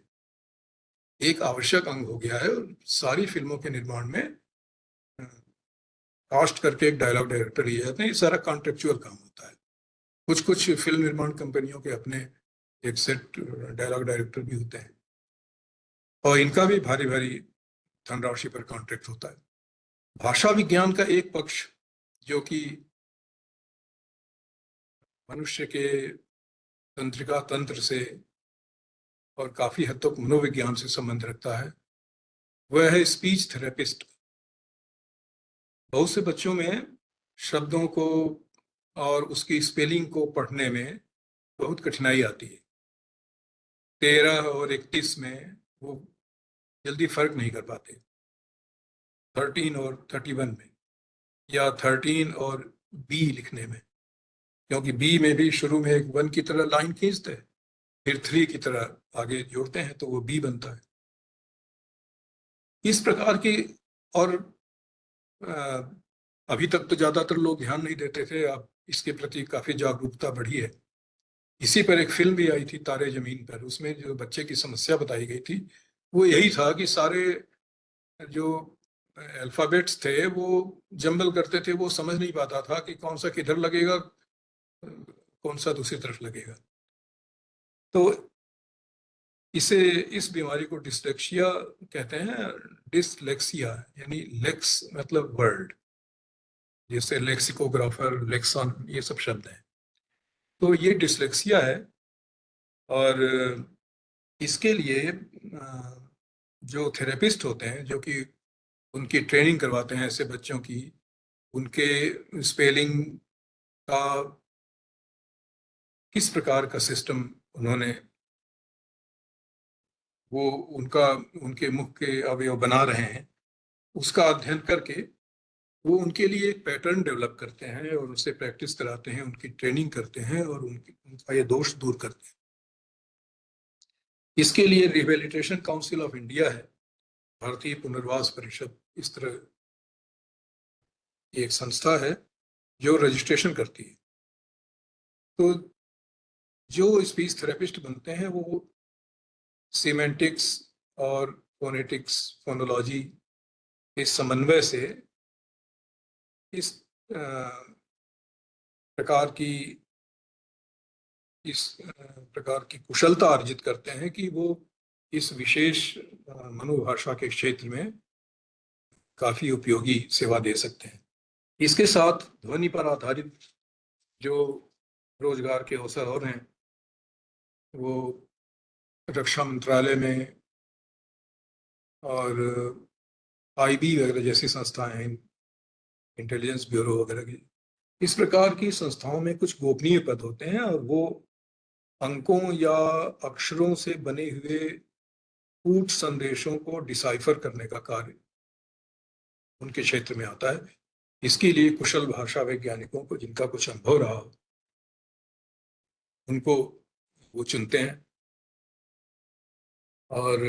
एक आवश्यक अंग हो गया है। और सारी फिल्मों के निर्माण में कास्ट करके एक डायलॉग डायरेक्टर लिए जाते हैं। ये सारा कॉन्ट्रेक्चुअल काम होता है। कुछ फिल्म निर्माण कंपनियों के अपने एक सेट डायलॉग डायरेक्टर भी होते हैं, और इनका भी भारी भारी धनराशि पर कॉन्ट्रैक्ट होता है। भाषा विज्ञान का एक पक्ष जो कि मनुष्य के तंत्रिका तंत्र से और काफी हद तक मनोविज्ञान से संबंध रखता है, वह है स्पीच थेरेपिस्ट। बहुत से बच्चों में शब्दों को और उसकी स्पेलिंग को पढ़ने में बहुत कठिनाई आती है। 13 और 31 में वो जल्दी फर्क नहीं कर पाते, 13 और 31 में, या 13 और बी लिखने में। क्योंकि बी में भी शुरू में एक 1 की तरह लाइन खींचते हैं, फिर 3 की तरह आगे जोड़ते हैं तो वो बी बनता है। इस प्रकार की, और अभी तक तो ज्यादातर लोग ध्यान नहीं देते थे, अब इसके प्रति काफी जागरूकता बढ़ी है। इसी पर एक फिल्म भी आई थी तारे जमीन पर, उसमें जो बच्चे की समस्या बताई गई थी वो यही था कि सारे जो अल्फाबेट्स थे वो जंबल करते थे, वो समझ नहीं पाता था कि कौन सा किधर लगेगा, कौन सा दूसरी तरफ लगेगा। तो इसे, इस बीमारी को डिसलेक्सिया कहते हैं। डिसलेक्सिया यानी लेक्स मतलब वर्ड, जैसे लेक्सिकोग्राफर, लेक्सन, ये सब शब्द हैं। तो ये डिसलेक्सिया है, और इसके लिए जो थेरेपिस्ट होते हैं, जो कि उनकी ट्रेनिंग करवाते हैं ऐसे बच्चों की, उनके स्पेलिंग का किस प्रकार का सिस्टम उन्होंने, वो उनका, उनके मुख के अवयव बना रहे हैं, उसका अध्ययन करके वो उनके लिए एक पैटर्न डेवलप करते हैं और उनसे प्रैक्टिस कराते हैं, उनकी ट्रेनिंग करते हैं और उनका ये दोष दूर करते हैं। इसके लिए रिहेबिलिटेशन काउंसिल ऑफ इंडिया है, भारतीय पुनर्वास परिषद, इस तरह एक संस्था है जो रजिस्ट्रेशन करती है। तो जो स्पीच थेरेपिस्ट बनते हैं वो सीमेंटिक्स और फोनेटिक्स, फोनोलॉजी के समन्वय से इस प्रकार की कुशलता अर्जित करते हैं कि वो इस विशेष मनोभाषा के क्षेत्र में काफी उपयोगी सेवा दे सकते हैं। इसके साथ ध्वनि पर आधारित जो रोजगार के अवसर और हैं, वो रक्षा मंत्रालय में और आईबी वगैरह जैसी संस्थाएं हैं, इंटेलिजेंस ब्यूरो वगैरह की, इस प्रकार की संस्थाओं में कुछ गोपनीय पद होते हैं और वो अंकों या अक्षरों से बने हुए कूट संदेशों को डिसाइफर करने का कार्य उनके क्षेत्र में आता है। इसके लिए कुशल भाषा वैज्ञानिकों को, जिनका कुछ अनुभव रहा हो, उनको वो चुनते हैं और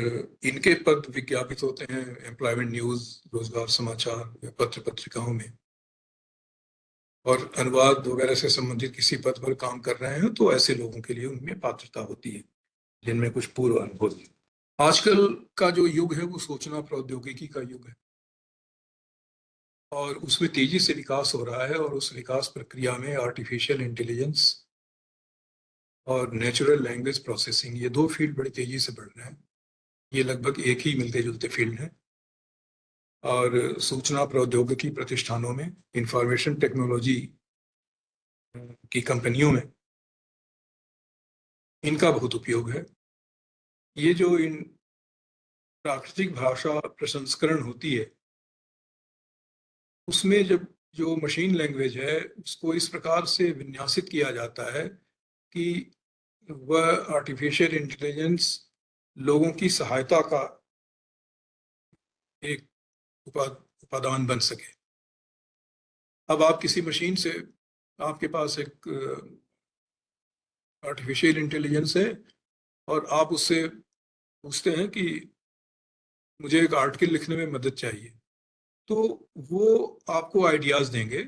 इनके पद विज्ञापित होते हैं एम्प्लॉयमेंट न्यूज, रोजगार समाचार, पत्र पत्रिकाओं में। और अनुवाद वगैरह से संबंधित किसी पद पर काम कर रहे हैं तो ऐसे लोगों के लिए उनमें पात्रता होती है जिनमें कुछ पूर्व अनुभव है। आजकल का जो युग है वो सूचना प्रौद्योगिकी का युग है और उसमें तेजी से विकास हो रहा है, और उस विकास प्रक्रिया में आर्टिफिशियल इंटेलिजेंस और नेचुरल लैंग्वेज प्रोसेसिंग, ये दो फील्ड बड़ी तेजी से बढ़ रहे हैं। ये लगभग एक ही मिलते जुलते फील्ड हैं, और सूचना प्रौद्योगिकी प्रतिष्ठानों में, इंफॉर्मेशन टेक्नोलॉजी की कंपनियों में इनका बहुत उपयोग है। ये जो इन प्राकृतिक भाषा प्रसंस्करण होती है, उसमें जब जो मशीन लैंग्वेज है उसको इस प्रकार से विन्यासित किया जाता है कि वह आर्टिफिशियल इंटेलिजेंस लोगों की सहायता का एक उपादान बन सके। अब आप किसी मशीन से, आपके पास एक आर्टिफिशियल इंटेलिजेंस है और आप उससे पूछते हैं कि मुझे एक आर्टिकल लिखने में मदद चाहिए, तो वो आपको आइडियाज देंगे,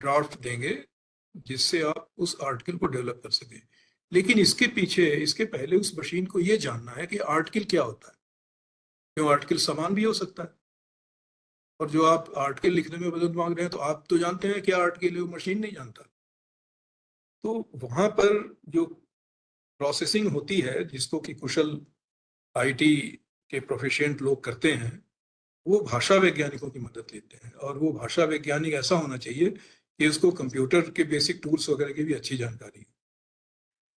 ड्राफ्ट देंगे, जिससे आप उस आर्टिकल को डेवलप कर सकें। लेकिन इसके पीछे, इसके पहले उस मशीन को ये जानना है कि आर्टिकल क्या होता है, क्यों आर्टिकल समान भी हो सकता है। और जो आप आर्टिकल लिखने में मदद मांग रहे हैं तो आप तो जानते हैं क्या आर्टिकल है, वो मशीन नहीं जानता। तो वहां पर जो प्रोसेसिंग होती है, जिसको कि कुशल आईटी के प्रोफिशिएंट लोग करते हैं, वो भाषा वैज्ञानिकों की मदद लेते हैं। और वो भाषा वैज्ञानिक ऐसा होना चाहिए कि उसको कंप्यूटर के बेसिक टूल्स वगैरह की भी अच्छी जानकारी है।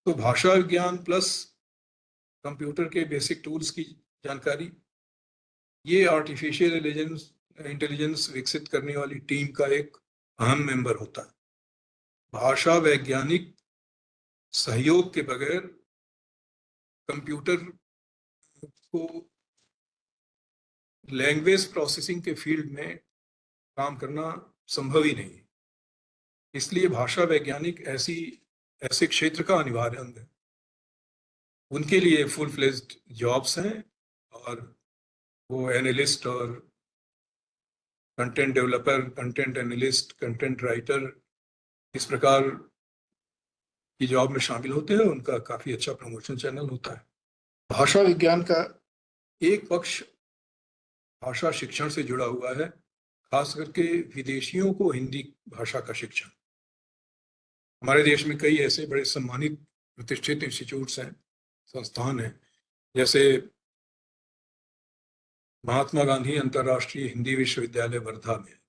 तो भाषा विज्ञान प्लस कंप्यूटर के बेसिक टूल्स की जानकारी, ये आर्टिफिशियल इंटेलिजेंस विकसित करने वाली टीम का एक अहम मेंबर होता है। भाषा वैज्ञानिक सहयोग के बगैर कंप्यूटर को लैंग्वेज प्रोसेसिंग के फील्ड में काम करना संभव ही नहीं। इसलिए भाषा वैज्ञानिक ऐसे क्षेत्र का अनिवार्य अंग है। उनके लिए फुल फ्लेज्ड जॉब्स हैं और वो एनालिस्ट और content developer, content analyst, content writer इस प्रकार की जॉब में शामिल होते हैं। उनका काफी अच्छा प्रमोशन चैनल होता है। भाषा विज्ञान का एक पक्ष भाषा शिक्षण से जुड़ा हुआ है, खास करके विदेशियों को हिंदी भाषा का शिक्षण। हमारे देश में कई ऐसे बड़े सम्मानित प्रतिष्ठित इंस्टीट्यूट्स हैं, संस्थान हैं, जैसे महात्मा गांधी अंतर्राष्ट्रीय हिंदी विश्वविद्यालय वर्धा में,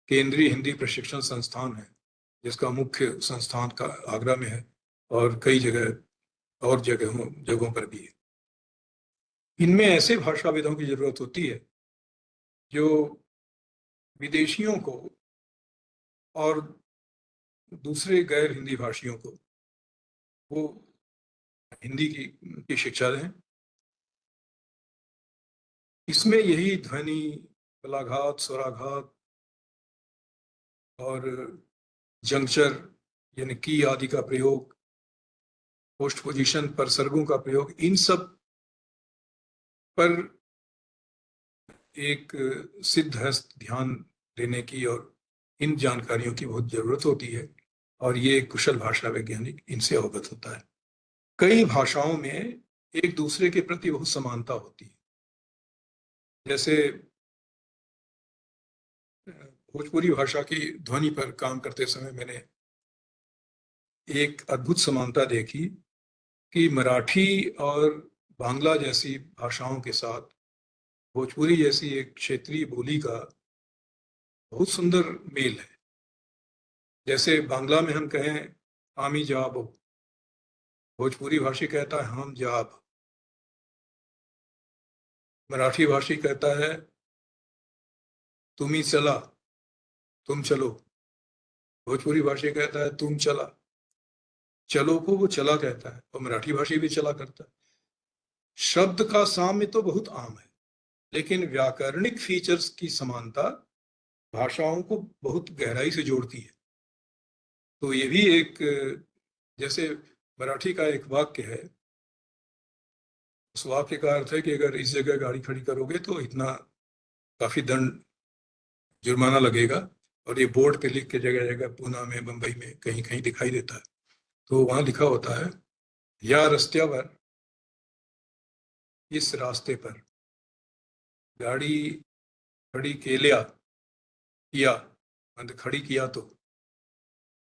केंद्रीय हिंदी प्रशिक्षण संस्थान है जिसका मुख्य संस्थान का आगरा में है और कई जगहों पर भी है। इनमें ऐसे भाषाविदों की जरूरत होती है जो विदेशियों को और दूसरे गैर हिंदी भाषियों को वो हिंदी की शिक्षा दें। इसमें यही ध्वनि, बलाघात, स्वराघात और जंक्चर यानी की आदि का प्रयोग, पोस्ट पोजीशन परसर्गों का प्रयोग, इन सब पर एक सिद्धहस्त ध्यान देने की और इन जानकारियों की बहुत जरूरत होती है और ये कुशल भाषा वैज्ञानिक इनसे अवगत होता है। कई भाषाओं में एक दूसरे के प्रति बहुत समानता होती है। जैसे भोजपुरी भाषा की ध्वनि पर काम करते समय मैंने एक अद्भुत समानता देखी कि मराठी और बांग्ला जैसी भाषाओं के साथ भोजपुरी जैसी एक क्षेत्रीय बोली का बहुत सुंदर मेल है। जैसे बांग्ला में हम कहें आमी जाब, भोजपुरी भाषी कहता है हम जाब, मराठी भाषी कहता है तुम्ही चला, तुम चलो, भोजपुरी भाषी कहता है तुम चला। चलो को वो चला कहता है और मराठी भाषी भी चला करता है। शब्द का साम्य तो बहुत आम है, लेकिन व्याकरणिक फीचर्स की समानता भाषाओं को बहुत गहराई से जोड़ती है। तो ये भी एक, जैसे मराठी का एक वाक्य है, उस वाक्य का अर्थ है कि अगर इस जगह गाड़ी खड़ी करोगे तो इतना काफी दंड, जुर्माना लगेगा, और ये बोर्ड पे लिख के जगह जगह पूना में, मुंबई में कहीं कहीं दिखाई देता है। तो वहां लिखा होता है या रस्त्यावर, इस रास्ते पर गाड़ी खड़ी केल्या किया, मतलब खड़ी किया तो,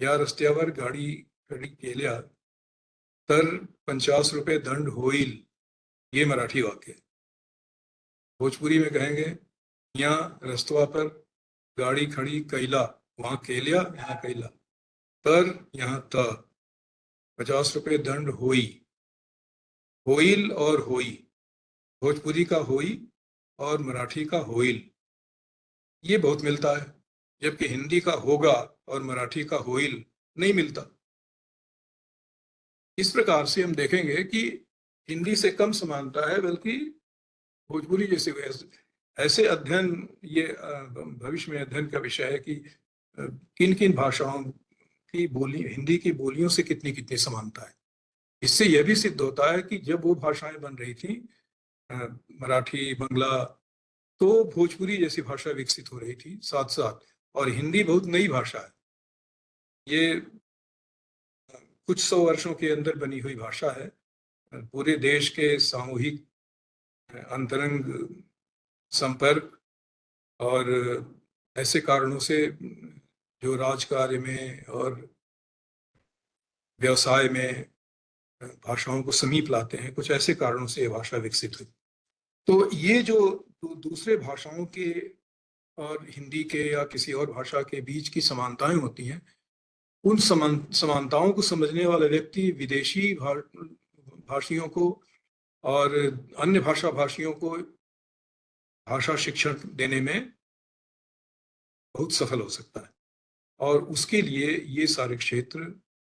या रस्त्यावर गाड़ी खड़ी केल्या तर 50 रुपये दंड होईल, ये मराठी वाक्य है। भोजपुरी में कहेंगे यहाँ रस्तवा पर गाड़ी खड़ी कैला, वहां केल्या यहाँ कैला, तर यहाँ त, 50 रुपये दंड होई। होइल और होई, भोजपुरी का होई और मराठी का होइल, ये बहुत मिलता है, जबकि हिंदी का होगा और मराठी का होइल नहीं मिलता। इस प्रकार से हम देखेंगे कि हिंदी से कम समानता है, बल्कि भोजपुरी जैसे ऐसे अध्ययन, ये भविष्य में अध्ययन का विषय है कि किन किन भाषाओं की बोली, हिंदी की बोलियों से कितनी कितनी समानता है। इससे यह भी सिद्ध होता है कि जब वो भाषाएं बन रही थी, मराठी, बांग्ला, तो भोजपुरी जैसी भाषा विकसित हो रही थी साथ साथ, और हिंदी बहुत नई भाषा है। ये कुछ 100 वर्षों के अंदर बनी हुई भाषा है। पूरे देश के सामूहिक अंतरंग संपर्क और ऐसे कारणों से जो राजकार्य में और व्यवसाय में भाषाओं को समीप लाते हैं, कुछ ऐसे कारणों से ये भाषा विकसित हुई। तो ये जो दूसरे भाषाओं के और हिंदी के या किसी और भाषा के बीच की समानताएं होती हैं, उन समानताओं को समझने वाला व्यक्ति विदेशी भाषियों को और अन्य भाषा भाषियों को भाषा शिक्षण देने में बहुत सफल हो सकता है, और उसके लिए ये सारे क्षेत्र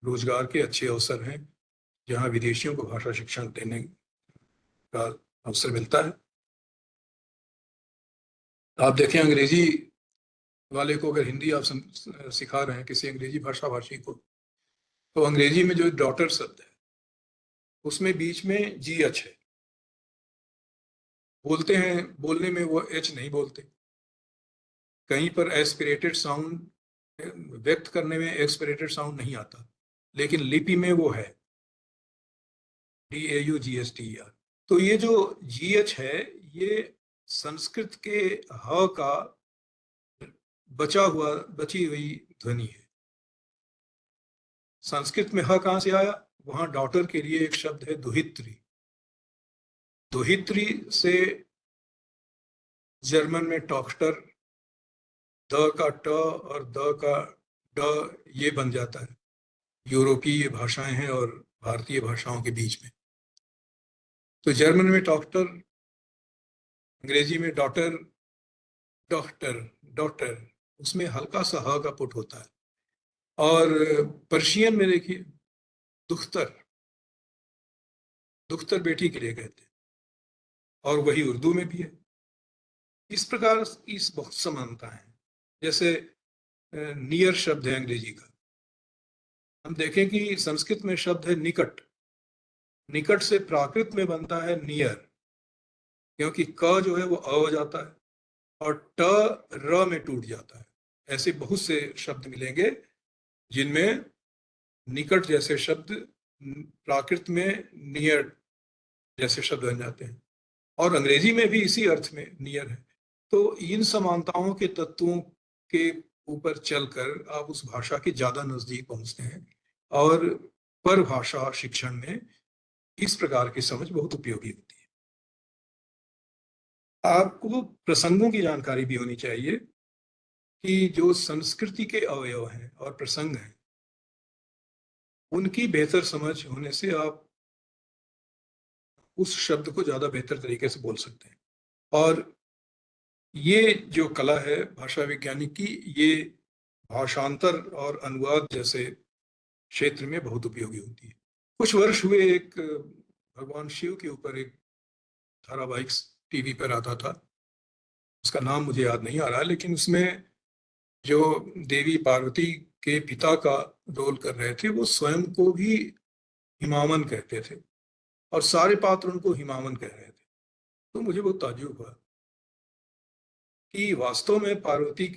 रोजगार के अच्छे अवसर हैं जहां विदेशियों को भाषा शिक्षण देने का अवसर मिलता है। आप देखें, अंग्रेजी वाले को अगर हिंदी आप सिखा रहे हैं किसी अंग्रेजी भाषा भाषी को, तो अंग्रेजी में जो डॉटर शब्द है उसमें बीच में जी एच है। बोलते हैं, बोलने में वो एच नहीं बोलते, कहीं पर एस्पिरेटेड साउंड व्यक्त करने में एक्सपिरेटेड साउंड नहीं आता, लेकिन लिपि में वो है DAUGSTER। तो ये जो GH है ये संस्कृत के ह का बची हुई ध्वनि है। संस्कृत में ह कहां से आया? वहां डॉटर के लिए एक शब्द है दुहित्री। दुहित्री से जर्मन में टॉक्टर, द का ट और द का ड ये बन जाता है। यूरोपीय भाषाएं हैं और भारतीय भाषाओं के बीच में। तो जर्मन में टॉक्टर, अंग्रेजी में डॉटर, डॉक्टर, डॉटर, उसमें हल्का सा ह का पुट होता है। और पर्शियन में देखिए दुख्तर, दुख्तर बेटी के लिए कहते हैं, और वही उर्दू में भी है। इस प्रकार इस बहुत समानता है। जैसे नियर शब्द है अंग्रेजी का, हम देखें कि संस्कृत में शब्द है निकट। निकट से प्राकृत में बनता है नियर, क्योंकि क जो है वो अ हो जाता है और ट र में टूट जाता है। ऐसे बहुत से शब्द मिलेंगे जिनमें निकट जैसे शब्द प्राकृत में नियर जैसे शब्द बन जाते हैं, और अंग्रेजी में भी इसी अर्थ में नियर है। तो इन समानताओं के तत्वों के ऊपर चलकर आप उस भाषा के ज्यादा नजदीक पहुंचते हैं, और परभाषा शिक्षण में इस प्रकार की समझ बहुत उपयोगी होती है। आपको प्रसंगों की जानकारी भी होनी चाहिए कि जो संस्कृति के अवयव हैं और प्रसंग हैं, उनकी बेहतर समझ होने से आप उस शब्द को ज्यादा बेहतर तरीके से बोल सकते हैं। और ये जो कला है भाषा वैज्ञानिक की, ये भाषांतर और अनुवाद जैसे क्षेत्र में बहुत उपयोगी होती है। कुछ वर्ष हुए एक भगवान शिव के ऊपर एक धारावाहिक टीवी पर आता था, उसका नाम मुझे याद नहीं आ रहा, लेकिन उसमें जो देवी पार्वती के पिता का रोल कर रहे थे वो स्वयं को भी हिमावन कहते थे और सारे पात्र उनको हिमावन कह रहे थे। तो मुझे बहुत ताज्जुब हुआ कि वास्तव में पार्वती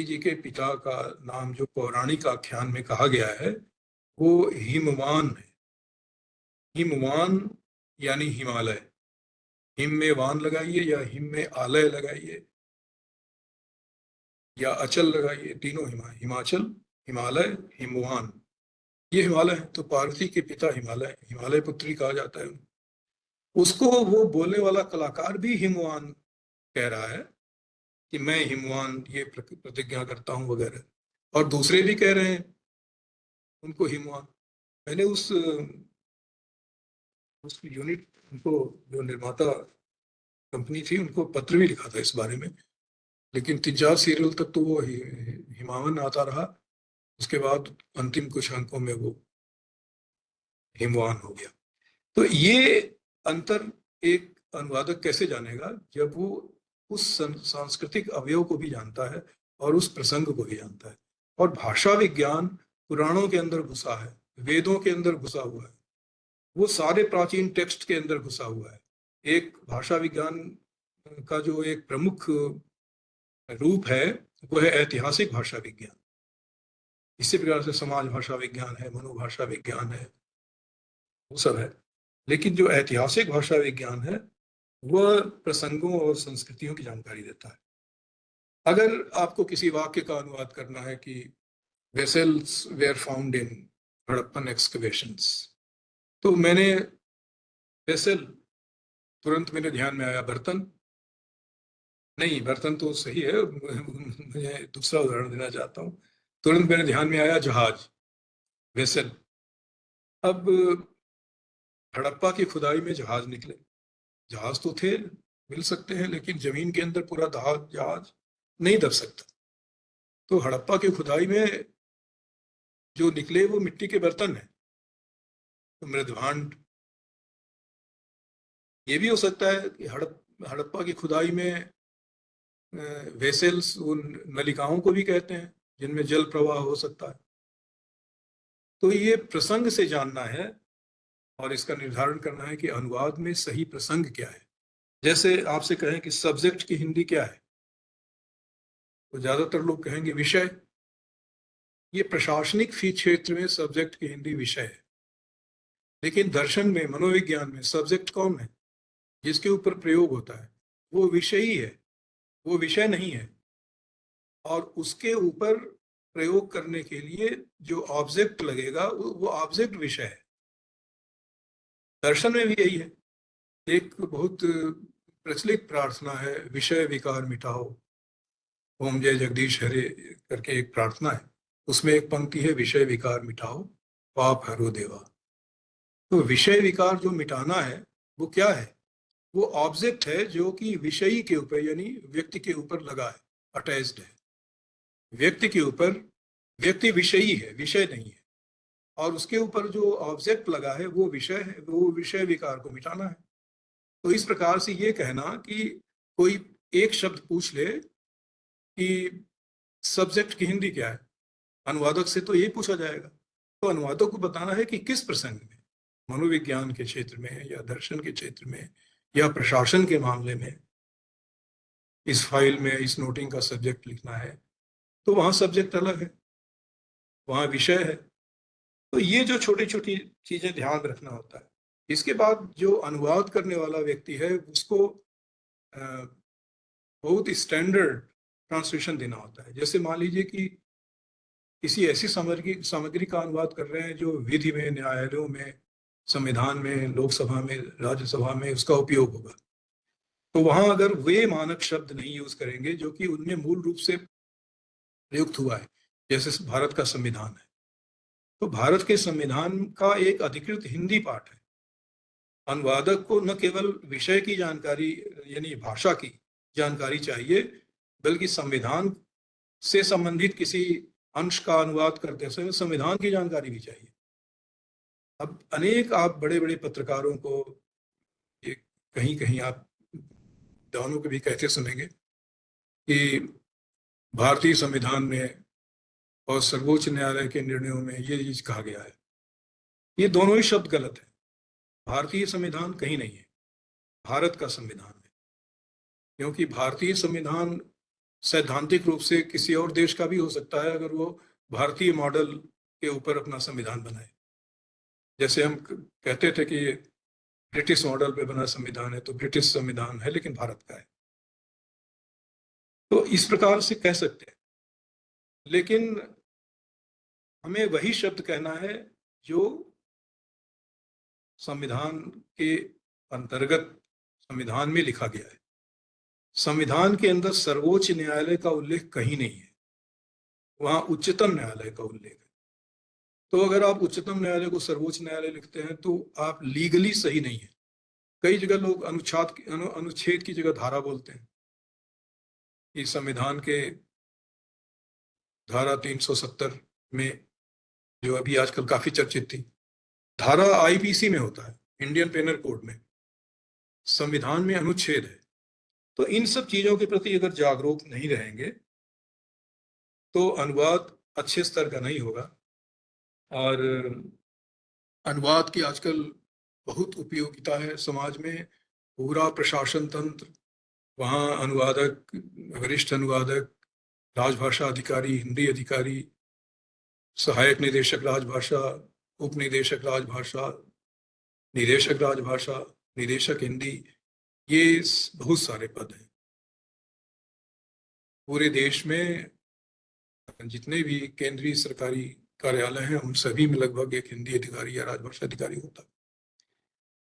जी के पिता का नाम जो पौराणिक आख्यान में कहा गया है वो हिमवान है। हिमवान यानी हिमालय, हिम में वान लगाइए या हिम में आलय लगाइए या अचल लगाइए, तीनों हिमाचल, हिमालय, हिमवान, ये हिमालय है। तो पार्वती के पिता हिमालय, हिमालय पुत्री कहा जाता है। उसको वो बोलने वाला कलाकार भी हिमवान कह रहा है कि मैं हिमवान ये प्रतिज्ञा करता हूं वगैरह, और दूसरे भी कह रहे हैं उनको हिमवान। मैंने उस यूनिट, उनको जो निर्माता कंपनी थी उनको पत्र भी लिखा था इस बारे में, लेकिन 3-4 सीरियल तक तो वो हिमावन आता रहा। उसके बाद अंतिम कुछ अंकों में वो हिमवान हो गया। तो ये अंतर एक अनुवादक कैसे जानेगा? जब वो उस सांस्कृतिक अवयव को भी जानता है और उस प्रसंग को भी जानता है। और भाषा विज्ञान पुराणों के अंदर घुसा है, वेदों के अंदर घुसा हुआ है, वो सारे प्राचीन टेक्स्ट के अंदर घुसा हुआ है। एक भाषा विज्ञान का जो एक प्रमुख रूप है वो है ऐतिहासिक भाषा विज्ञान। इसी प्रकार से समाज भाषा विज्ञान है, मनोभाषा विज्ञान है, वो सब है। लेकिन जो ऐतिहासिक भाषा विज्ञान है वह प्रसंगों और संस्कृतियों की जानकारी देता है। अगर आपको किसी वाक्य का अनुवाद करना है कि vessels were found in Harappan excavations, तो मैंने वेसल, तुरंत मेरे ध्यान में आया बर्तन नहीं, बर्तन तो सही है, मैं दूसरा उदाहरण देना चाहता हूँ। तुरंत मेरे ध्यान में आया जहाज, वेसल। अब हड़प्पा की खुदाई में जहाज निकले, जहाज तो थे, मिल सकते हैं, लेकिन जमीन के अंदर पूरा जहाज नहीं दब सकता। तो हड़प्पा की खुदाई में जो निकले वो मिट्टी के बर्तन है, तो मृदभांड। ये भी हो सकता है कि हड़प्पा की खुदाई में वेसल्स, उन नलिकाओं को भी कहते हैं जिनमें जल प्रवाह हो सकता है। तो ये प्रसंग से जानना है और इसका निर्धारण करना है कि अनुवाद में सही प्रसंग क्या है। जैसे आपसे कहें कि सब्जेक्ट की हिंदी क्या है, तो ज्यादातर लोग कहेंगे विषय। ये प्रशासनिक फी क्षेत्र में सब्जेक्ट की हिंदी विषय है, लेकिन दर्शन में, मनोविज्ञान में सब्जेक्ट कौन है? जिसके ऊपर प्रयोग होता है वो विषय ही है, वो विषय नहीं है। और उसके ऊपर प्रयोग करने के लिए जो ऑब्जेक्ट लगेगा वो ऑब्जेक्ट विषय है। दर्शन में भी यही है। एक बहुत प्रचलित प्रार्थना है, विषय विकार मिटाओ ओम जय जगदीश हरे करके एक प्रार्थना है। उसमें एक पंक्ति है, विषय विकार मिटाओ पाप हरो देवा। तो विषय विकार जो मिटाना है वो क्या है? वो ऑब्जेक्ट है जो कि विषयी के ऊपर यानी व्यक्ति के ऊपर लगा है, अटैच्ड है व्यक्ति के ऊपर। व्यक्ति विषयी है, विषय नहीं है। और उसके ऊपर जो ऑब्जेक्ट लगा है वो विषय है, वो विषय विकार को मिटाना है। तो इस प्रकार से ये कहना कि कोई एक शब्द पूछ ले कि सब्जेक्ट की हिंदी क्या है, अनुवादक से तो ये पूछा जाएगा। तो अनुवादक को बताना है कि किस प्रसंग में, मनोविज्ञान के क्षेत्र में या दर्शन के क्षेत्र में या प्रशासन के मामले में इस फाइल में इस नोटिंग का सब्जेक्ट लिखना है, तो वहाँ सब्जेक्ट अलग है, वहाँ विषय है। तो ये जो छोटी छोटी चीजें ध्यान रखना होता है। इसके बाद जो अनुवाद करने वाला व्यक्ति है उसको बहुत स्टैंडर्ड ट्रांसलेशन देना होता है। जैसे मान लीजिए कि किसी ऐसी सामग्री का अनुवाद कर रहे हैं जो विधि में, न्यायालयों में, संविधान में, लोकसभा में, राज्यसभा में उसका उपयोग होगा, तो वहां अगर वे मानक शब्द नहीं यूज करेंगे जो कि उनमें मूल रूप से प्रयुक्त हुआ है, जैसे भारत का संविधान है, तो भारत के संविधान का एक अधिकृत हिंदी पाठ है। अनुवादक को न केवल विषय की जानकारी यानी भाषा की जानकारी चाहिए, बल्कि संविधान से संबंधित किसी अंश का अनुवाद करते समय संविधान की जानकारी भी चाहिए। अब अनेक आप बड़े बड़े पत्रकारों को कहीं कहीं आप दोनों को भी कहते सुनेंगे कि भारतीय संविधान में और सर्वोच्च न्यायालय के निर्णयों में ये चीज कहा गया है। ये दोनों ही शब्द गलत है। भारतीय संविधान कहीं नहीं है, भारत का संविधान है। क्योंकि भारतीय संविधान सैद्धांतिक रूप से किसी और देश का भी हो सकता है अगर वो भारतीय मॉडल के ऊपर अपना संविधान बनाए। जैसे हम कहते थे कि ब्रिटिश मॉडल पे बना संविधान है, तो ब्रिटिश संविधान है लेकिन भारत का है, तो इस प्रकार से कह सकते हैं। लेकिन हमें वही शब्द कहना है जो संविधान के अंतर्गत संविधान में लिखा गया है। संविधान के अंदर सर्वोच्च न्यायालय का उल्लेख कहीं नहीं है, वहां उच्चतम न्यायालय का उल्लेख है। तो अगर आप उच्चतम न्यायालय को सर्वोच्च न्यायालय लिखते हैं तो आप लीगली सही नहीं है। कई जगह लोग अनुच्छेद की जगह धारा बोलते हैं। इस संविधान के धारा 370 में, जो अभी आजकल काफी चर्चित थी, धारा आईपीसी में होता है, इंडियन पेनल कोड में, संविधान में अनुच्छेद है। तो इन सब चीजों के प्रति अगर जागरूक नहीं रहेंगे तो अनुवाद अच्छे स्तर का नहीं होगा। और अनुवाद की आजकल बहुत उपयोगिता है समाज में। पूरा प्रशासन तंत्र, वहाँ अनुवादक, वरिष्ठ अनुवादक, राजभाषा अधिकारी, हिंदी अधिकारी, सहायक निदेशक राजभाषा, उप निदेशक राजभाषा, निदेशक राजभाषा, निदेशक हिंदी, ये बहुत सारे पद हैं। पूरे देश में जितने भी केंद्रीय सरकारी कार्यालय हैं उन सभी में लगभग एक हिंदी अधिकारी या राजभाषा अधिकारी होता है।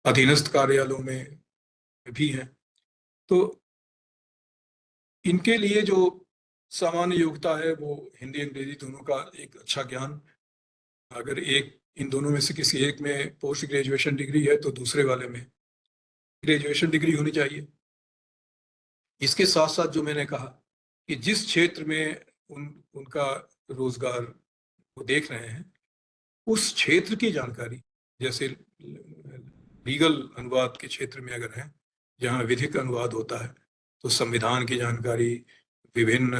अधीनस्थ कार्यालयों में भी हैं। तो इनके लिए जो सामान्य योग्यता है वो हिंदी अंग्रेजी दोनों का एक अच्छा ज्ञान, अगर एक इन दोनों में से किसी एक में पोस्ट ग्रेजुएशन डिग्री है तो दूसरे वाले में ग्रेजुएशन डिग्री होनी चाहिए। इसके साथ साथ जो मैंने कहा कि जिस क्षेत्र में उनका रोजगार वो देख रहे हैं उस क्षेत्र की जानकारी, जैसे लीगल अनुवाद के क्षेत्र में अगर है जहाँ विधिक अनुवाद होता है तो संविधान की जानकारी, विभिन्न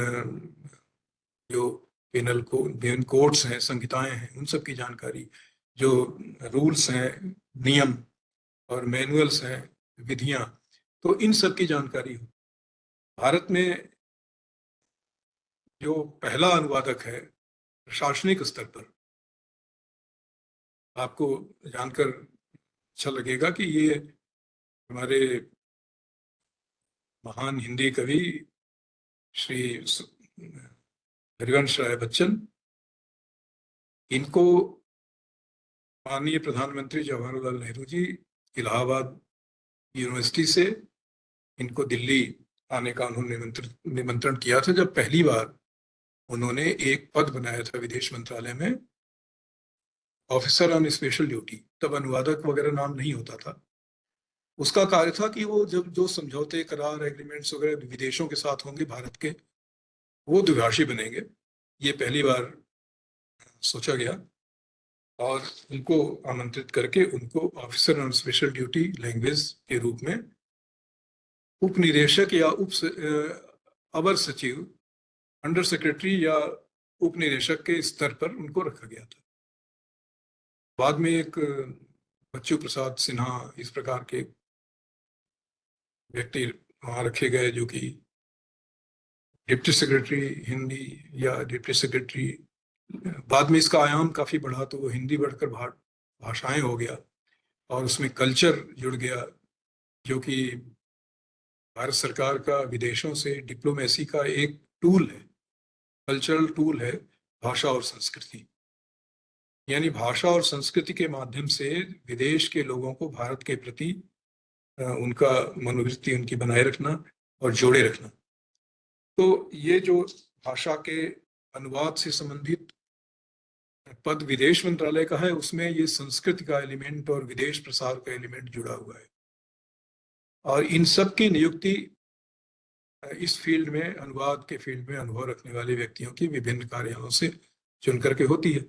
जो विभिन्न कोड्स हैं, संहिताएं हैं, उन सब की जानकारी, जो रूल्स हैं, नियम और मैनुअल्स हैं, विधियां, तो इन सब की जानकारी हो। भारत में जो पहला अनुवादक है प्रशासनिक स्तर पर, आपको जानकर अच्छा लगेगा कि ये हमारे महान हिंदी कवि श्री हरिवंश राय बच्चन, इनको माननीय प्रधानमंत्री जवाहरलाल नेहरू जी इलाहाबाद यूनिवर्सिटी से इनको दिल्ली आने का उन्होंने निमंत्रण किया था, जब पहली बार उन्होंने एक पद बनाया था विदेश मंत्रालय में, ऑफिसर ऑन स्पेशल ड्यूटी। तब अनुवादक वगैरह नाम नहीं होता था। उसका कार्य था कि वो जब जो समझौते, करार, एग्रीमेंट्स वगैरह विदेशों के साथ होंगे भारत के, वो द्विभाषी बनेंगे। ये पहली बार सोचा गया और उनको आमंत्रित करके उनको officer on special duty language के रूप में उपनिदेशक या अवर सचिव, अंडर सेक्रेटरी या उपनिदेशक के स्तर पर उनको रखा गया था। बाद में एक बच्चू प्रसाद सिन्हा इस प्रकार के व्यक्ति वहां रखे गए, जो कि डिप्टी सेक्रेटरी हिंदी या डिप्टी सेक्रेटरी, बाद में इसका आयाम काफी बढ़ा तो वो हिंदी बढ़कर भाषाएं हो गया और उसमें कल्चर जुड़ गया, जो कि भारत सरकार का विदेशों से डिप्लोमेसी का एक टूल है, कल्चरल टूल है भाषा और संस्कृति। यानी भाषा और संस्कृति के माध्यम से विदेश के लोगों को भारत के प्रति उनका मनोवृत्ति उनकी बनाए रखना और जोड़े रखना। तो ये जो भाषा के अनुवाद से संबंधित पद विदेश मंत्रालय का है, उसमें ये संस्कृति का एलिमेंट और विदेश प्रसार का एलिमेंट जुड़ा हुआ है। और इन सब की नियुक्ति इस फील्ड में, अनुवाद के फील्ड में अनुभव रखने वाले व्यक्तियों की विभिन्न कार्यालयों से चुन करके होती है।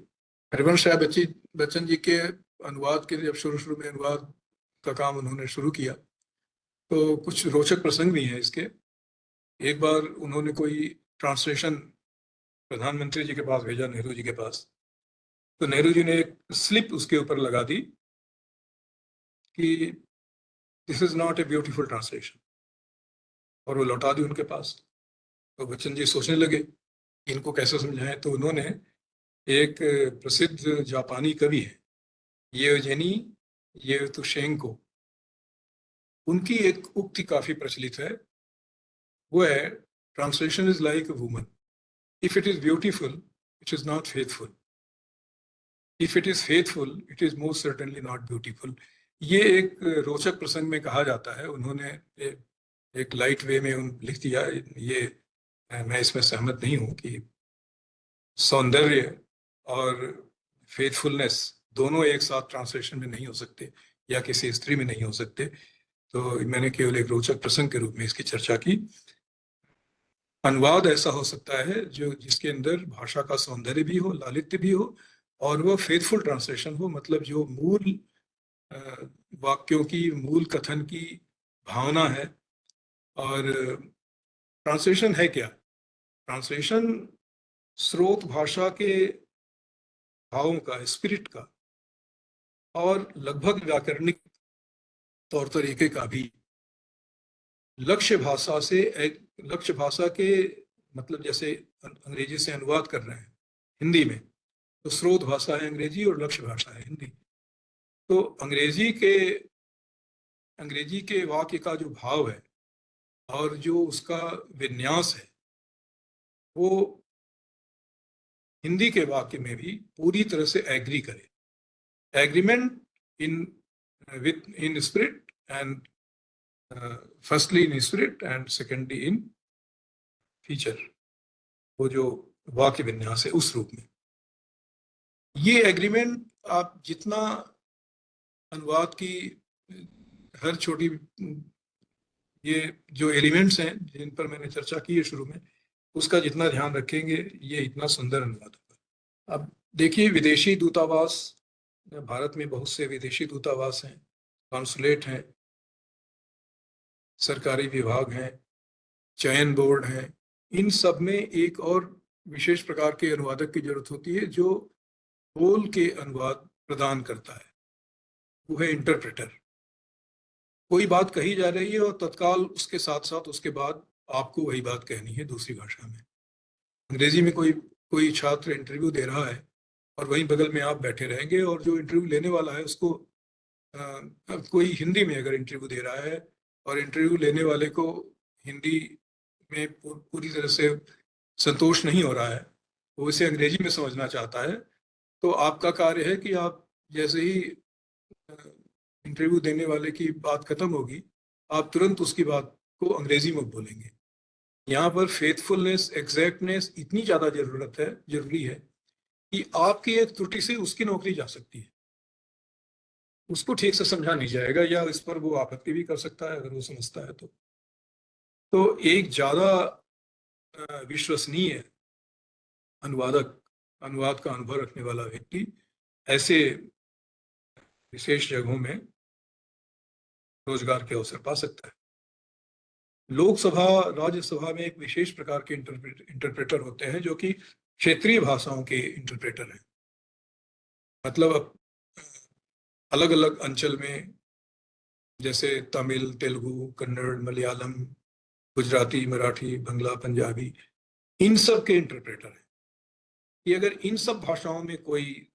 हरिवंश राय बच्चन जी के अनुवाद के, जब शुरू में अनुवाद का काम उन्होंने शुरू किया तो कुछ रोचक प्रसंग भी हैं इसके। एक बार उन्होंने कोई ट्रांसलेशन प्रधानमंत्री जी के पास भेजा, नेहरू जी के पास, तो नेहरू जी ने एक स्लिप उसके ऊपर लगा दी कि this is not a beautiful translation, और वो लौटा दी उनके पास। तो बच्चन जी सोचने लगे इनको कैसे समझाएं, तो उन्होंने एक प्रसिद्ध जापानी कवि है येवजेनी येवतुशेंको, उनकी एक उक्ति काफी प्रचलित है, वो है translation is like a woman, if it is beautiful it is not faithful, if it is faithful it is most certainly not beautiful. ये एक रोचक प्रसंग में कहा जाता है, उन्होंने एक लाइट वे में लिख दिया। ये मैं इसमें सहमत नहीं हूँ कि सौंदर्य और फेथफुलनेस दोनों एक साथ ट्रांसलेशन में नहीं हो सकते या किसी स्त्री में नहीं हो सकते। तो मैंने केवल एक रोचक प्रसंग के रूप में इसकी चर्चा की। अनुवाद ऐसा हो सकता है जो जिसके अंदर भाषा का सौंदर्य भी हो, लालित्य भी हो, और वो फेथफुल ट्रांसलेशन हो, मतलब जो मूल वाक्यों की, मूल कथन की भावना है। और ट्रांसलेशन है क्या? ट्रांसलेशन स्रोत भाषा के भावों का, स्पिरिट का, और लगभग व्याकरणिक तौर तरीके का भी। लक्ष्य भाषा के मतलब जैसे अंग्रेजी से अनुवाद कर रहे हैं हिंदी में, तो स्रोत भाषा है अंग्रेजी और लक्ष्य भाषा है हिंदी। तो अंग्रेजी के वाक्य का जो भाव है और जो उसका विन्यास है, वो हिंदी के वाक्य में भी पूरी तरह से एग्री करे। Agreement in spirit and firstly in spirit and secondly in feature, वो जो वाक्य विन्यास है उस रूप में। ये एग्रीमेंट आप जितना अनुवाद की हर छोटी, ये जो एलिमेंट्स हैं जिन पर मैंने चर्चा की है शुरू में, उसका जितना ध्यान रखेंगे ये इतना सुंदर अनुवाद होगा। अब देखिए, विदेशी दूतावास, भारत में बहुत से विदेशी दूतावास हैं, कॉन्सुलेट हैं, सरकारी विभाग हैं, चयन बोर्ड हैं, इन सब में एक और विशेष प्रकार के अनुवादक की जरूरत होती है जो बोल के अनुवाद प्रदान करता है, वो है इंटरप्रेटर। कोई बात कही जा रही है और तत्काल उसके साथ साथ उसके बाद आपको वही बात कहनी है दूसरी भाषा में। अंग्रेजी में कोई छात्र इंटरव्यू दे रहा है और वहीं बगल में आप बैठे रहेंगे, और जो इंटरव्यू लेने वाला है उसको कोई हिंदी में अगर इंटरव्यू दे रहा है और इंटरव्यू लेने वाले को हिंदी में पूरी तरह से संतोष नहीं हो रहा है, वो इसे अंग्रेजी में समझना चाहता है, तो आपका कार्य है कि आप जैसे ही इंटरव्यू देने वाले की बात खत्म होगी, आप तुरंत उसकी बात को अंग्रेजी में बोलेंगे। यहाँ पर फेथफुलनेस, एग्जैक्टनेस इतनी ज़्यादा जरूरी है कि आपकी एक त्रुटि से उसकी नौकरी जा सकती है, उसको ठीक से समझा नहीं जाएगा, या इस पर वो आपत्ति भी कर सकता है अगर वो समझता है तो एक ज़्यादा विश्वसनीय अनुवाद का अनुभव रखने वाला व्यक्ति ऐसे विशेष जगहों में रोजगार के अवसर पा सकता है। लोकसभा, राज्यसभा में एक विशेष प्रकार के इंटरप्रेटर होते हैं जो कि क्षेत्रीय भाषाओं के इंटरप्रेटर हैं। मतलब अलग अलग अंचल में, जैसे तमिल, तेलुगु, कन्नड़, मलयालम, गुजराती, मराठी, बंगला, पंजाबी, इन सब के इंटरप्रेटर हैं कि अगर इन सब भाषाओं में कोई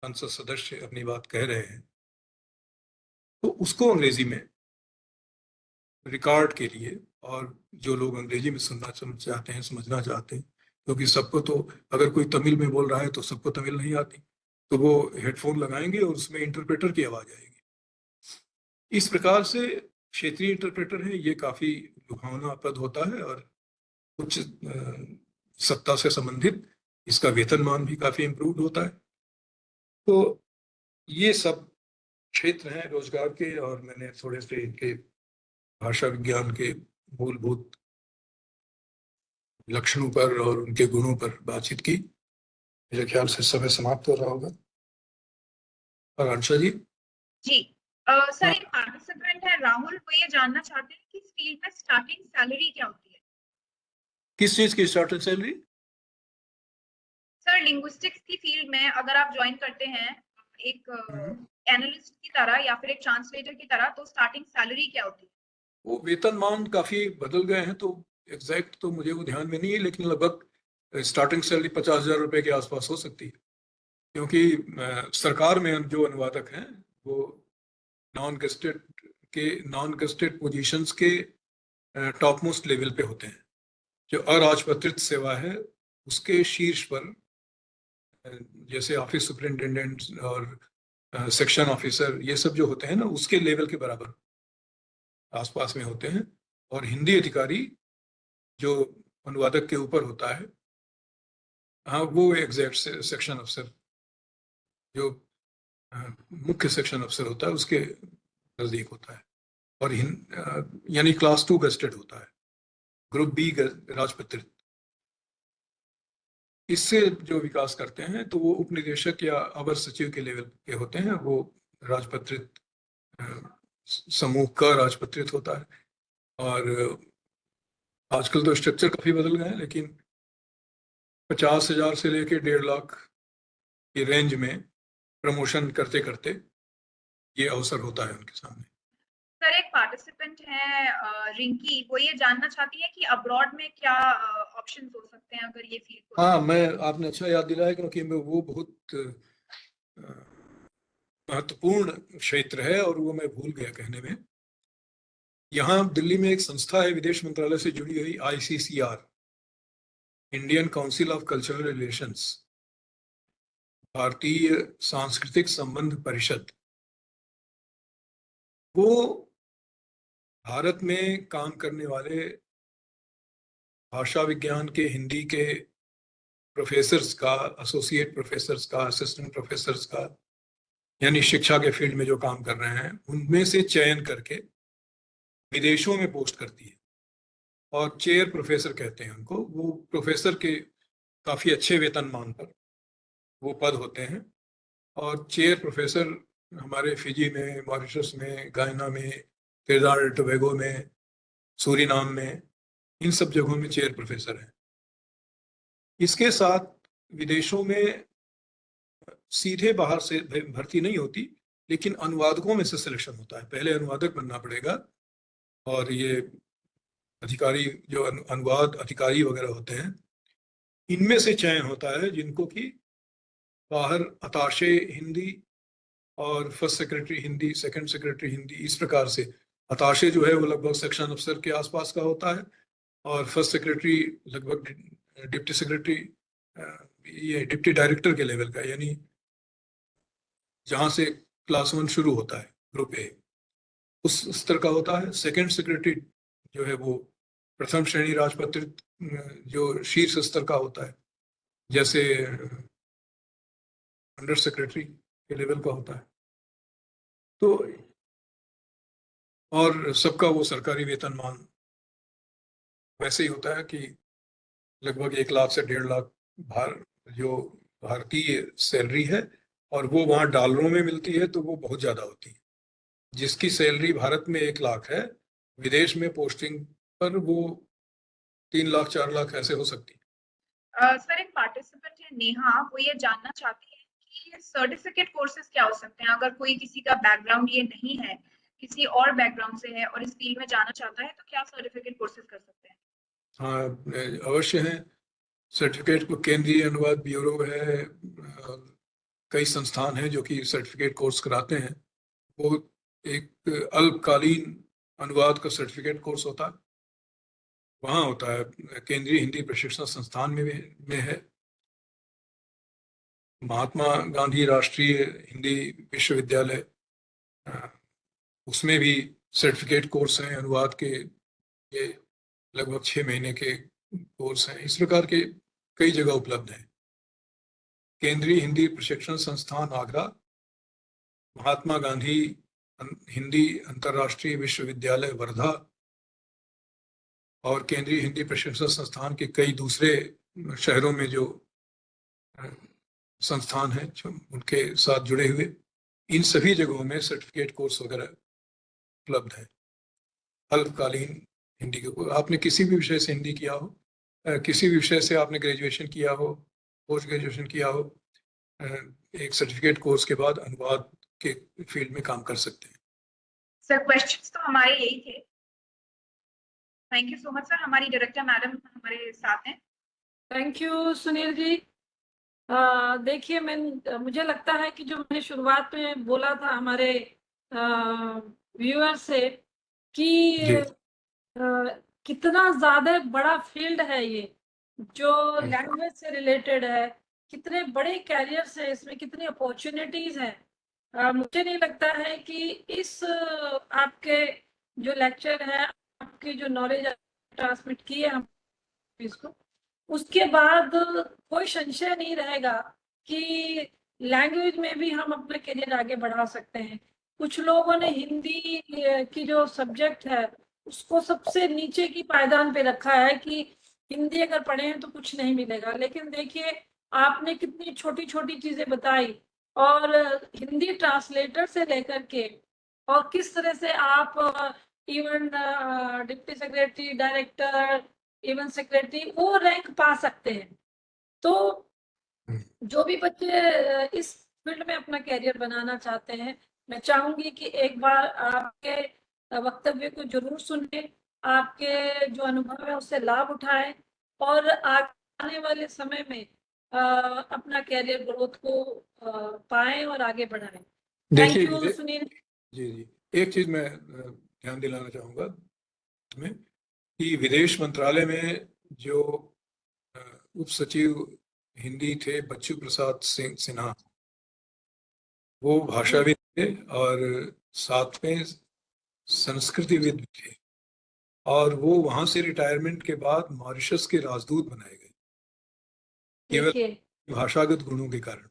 संसद सदस्य अपनी बात कह रहे हैं तो उसको अंग्रेजी में रिकॉर्ड के लिए, और जो लोग अंग्रेजी में सुनना चाहते हैं, समझना चाहते हैं, क्योंकि सबको तो, अगर कोई तमिल में बोल रहा है तो सबको तमिल नहीं आती, तो वो हेडफोन लगाएंगे और उसमें इंटरप्रेटर की आवाज़ आएगी। इस प्रकार से क्षेत्रीय इंटरप्रेटर है, ये काफ़ी लुभावना पद होता है और उच्च सत्ता से संबंधित, इसका वेतनमान भी काफ़ी इम्प्रूव होता है। तो ये सब क्षेत्र हैं रोजगार के, और मैंने थोड़े से इनके भाषा विज्ञान के मूलभूत लक्षणों पर और उनके गुणों पर बातचीत की। मेरे ख्याल से समय समाप्त हो रहा होगा। आकांक्षा जी। जी सर, एक पार्टिसिपेंट है राहुल, वो ये जानना चाहते हैं कि इस फील्ड में स्टार्टिंग सैलरी क्या होती है? किस चीज की स्टार्टिंग सैलरी? सर, लिंग्विस्टिक्स की फील्ड में अगर आप ज्वाइन करते हैं एक एनालिस्ट की तरह या फिर एक ट्रांसलेटर की तरह, तो स्टार्टिंग सैलरी क्या होती है? वो वेतनमान काफी बदल गए हैं, तो एग्जैक्ट तो मुझे वो ध्यान में नहीं है, लेकिन लगभग स्टार्टिंग सैलरी 50,000 रुपए के आसपास हो सकती है, क्योंकि सरकार में जो अनुवादक हैं वो नॉन गेस्टेड पोजीशंस के टॉप मोस्ट लेवल पे होते हैं। जो अराजपत्रित सेवा है उसके शीर्ष पर, जैसे ऑफिस सुपरिटेंडेंट और सेक्शन ऑफिसर, ये सब जो होते हैं ना, उसके लेवल के बराबर आसपास में होते हैं। और हिंदी अधिकारी जो अनुवादक के ऊपर होता है, हाँ, वो एग्जैक्ट सेक्शन अफसर, जो मुख्य सेक्शन अफसर होता है, उसके नजदीक होता है, और यानी क्लास 2 गेस्टेड होता है, ग्रुप बी राजपत्रित। इससे जो विकास करते हैं तो वो उपनिदेशक या अवर सचिव के लेवल के होते हैं, वो राजपत्रित समूह का राजपत्रित होता है। और आजकल तो स्ट्रक्चर काफी बदल गए हैं, लेकिन 50,000 से लेके 1.5 लाख की रेंज में प्रमोशन करते करते ये अवसर होता है उनके सामने। सर, एक पार्टिसिपेंट है रिंकी, वो ये जानना चाहती है कि अब्रॉड में क्या ऑप्शंस हो सकते हैं अगर ये फील्ड को। हाँ, आपने अच्छा याद दिलाया, क्योंकि वो बहुत महत्वपूर्ण क्षेत्र है और वो मैं भूल गया कहने में। यहाँ दिल्ली में एक संस्था है विदेश मंत्रालय से जुड़ी हुई, ICCR, Indian council of cultural relations, भारतीय सांस्कृतिक संबंध परिषद। वो भारत में काम करने वाले भाषा विज्ञान के हिंदी के प्रोफेसर्स का, एसोसिएट प्रोफेसर्स का, असिस्टेंट प्रोफेसर्स का, यानी शिक्षा के फील्ड में जो काम कर रहे हैं, उनमें से चयन करके विदेशों में पोस्ट करती है। और चेयर प्रोफेसर कहते हैं उनको। वो प्रोफेसर के काफ़ी अच्छे वेतनमान पर वो पद होते हैं। और चेयर प्रोफेसर हमारे फिजी में, मॉरिशस में, गायना में, त्रिनिदाद एंड टोबैगो में, सूरीनाम में, इन सब जगहों में चेयर प्रोफेसर हैं। इसके साथ विदेशों में सीधे बाहर से भर्ती नहीं होती, लेकिन अनुवादकों में से सिलेक्शन होता है। पहले अनुवादक बनना पड़ेगा, और ये अधिकारी जो अनुवाद अधिकारी वगैरह होते हैं, इनमें से चयन होता है, जिनको कि बाहर अताशे हिंदी और first secretary Hindi, second secretary Hindi, इस प्रकार से। अताशे जो है वो लगभग सेक्शन अफसर के आसपास का होता है, और फर्स्ट सेक्रेटरी लगभग डिप्टी सेक्रेटरी, ये डिप्टी डायरेक्टर के लेवल का, यानी जहाँ से क्लास 1 शुरू होता है, ग्रुप ए, उस स्तर का होता है। सेकंड सेक्रेटरी जो है वो प्रथम श्रेणी राजपत्रित जो शीर्ष स्तर का होता है, जैसे अंडर सेक्रेटरी के लेवल का होता है। तो और सबका वो सरकारी वेतनमान वैसे ही होता है कि लगभग 1 लाख से 1.5 लाख जो भारतीय सैलरी है, और वो वहाँ डॉलरों में मिलती है तो वो बहुत ज़्यादा होती है। जिसकी सैलरी भारत में 1 लाख है, विदेश में पोस्टिंग पर वो 3 लाख 4 लाख ऐसे हो सकती है। सर, एक पार्टिसिपेंट है नेहा, वो ये जानना चाहती है कि सर्टिफिकेट कोर्सेज क्या हो सकते हैं अगर कोई किसी का बैकग्राउंड ये नहीं है, किसी और बैकग्राउंड से है और इस फील्ड में जाना चाहता है, तो क्या सर्टिफिकेट कोर्सेज कर सकते हैं? हाँ, अवश्य है। सर्टिफिकेट को केंद्रीय अनुवाद ब्यूरो है, कई संस्थान हैं जो कि सर्टिफिकेट कोर्स कराते हैं। वो एक अल्पकालीन अनुवाद का सर्टिफिकेट कोर्स होता है, वहाँ होता है, केंद्रीय हिंदी प्रशिक्षण संस्थान में है। महात्मा गांधी राष्ट्रीय हिंदी विश्वविद्यालय, उसमें भी सर्टिफिकेट कोर्स हैं अनुवाद के, ये लगभग 6 महीने के कोर्स हैं। इस प्रकार के कई जगह उपलब्ध हैं। केंद्रीय हिंदी प्रशिक्षण संस्थान आगरा, महात्मा गांधी हिंदी अंतर्राष्ट्रीय विश्वविद्यालय वर्धा, और केंद्रीय हिंदी प्रशिक्षण संस्थान के कई दूसरे शहरों में जो संस्थान हैं जो उनके साथ जुड़े हुए, इन सभी जगहों में सर्टिफिकेट कोर्स वगैरह उपलब्ध है। अल्पकालीन हिंदी के, आपने किसी भी विषय से हिंदी किया हो, किसी भी विषय से आपने ग्रेजुएशन किया हो, पोस्ट ग्रेजुएशन किया हो, एक सर्टिफिकेट कोर्स के बाद अनुवाद के फील्ड में काम कर सकते हैं। सर, क्वेश्चंस तो हमारे यही थे। Thank you so much sir. हमारी डायरेक्टर मैडम हमारे साथ हैं। थैंक यू सुनील जी। देखिए, मुझे लगता है कि जो मैंने शुरुआत में बोला था हमारे व्यूअर से कि कितना ज्यादा बड़ा फील्ड है ये, जो लैंग्वेज से रिलेटेड है, कितने बड़े कैरियर्स है इसमें, कितनी अपॉर्चुनिटीज है। मुझे नहीं लगता है कि इस आपके जो लेक्चर है, आपकी जो नॉलेज ट्रांसमिट की है हम इसको, उसके बाद कोई संशय नहीं रहेगा कि लैंग्वेज में भी हम अपना करियर आगे बढ़ा सकते हैं। कुछ लोगों ने हिंदी की जो सब्जेक्ट है उसको सबसे नीचे की पायदान पे रखा है कि हिंदी अगर पढ़े हैं तो कुछ नहीं मिलेगा, लेकिन देखिए आपने कितनी छोटी छोटी चीजें बताई, और हिंदी ट्रांसलेटर से लेकर के और किस तरह से आप even deputy secretary, director, even secretary वो रैंक पा सकते हैं। तो जो भी बच्चे इस फील्ड में अपना कैरियर बनाना चाहते हैं, मैं चाहूंगी कि एक बार आपके वक्तव्य को जरूर सुने, आपके जो अनुभव है उससे लाभ उठाएं, और आने वाले समय में अपना कैरियर ग्रोथ को पाएं और आगे बढ़ाएं। थैंक यू सुनील जी। एक चीज मैं ध्यान दिलाना चाहूंगा तुम्हें कि विदेश मंत्रालय में जो उप सचिव हिंदी थे बच्चू प्रसाद सिन्हा, वो भाषाविद थे और साथ में संस्कृतिविद भी थे, और वो वहां से रिटायरमेंट के बाद मॉरिशस के राजदूत बनाए गए केवल भाषागत गुणों के कारण।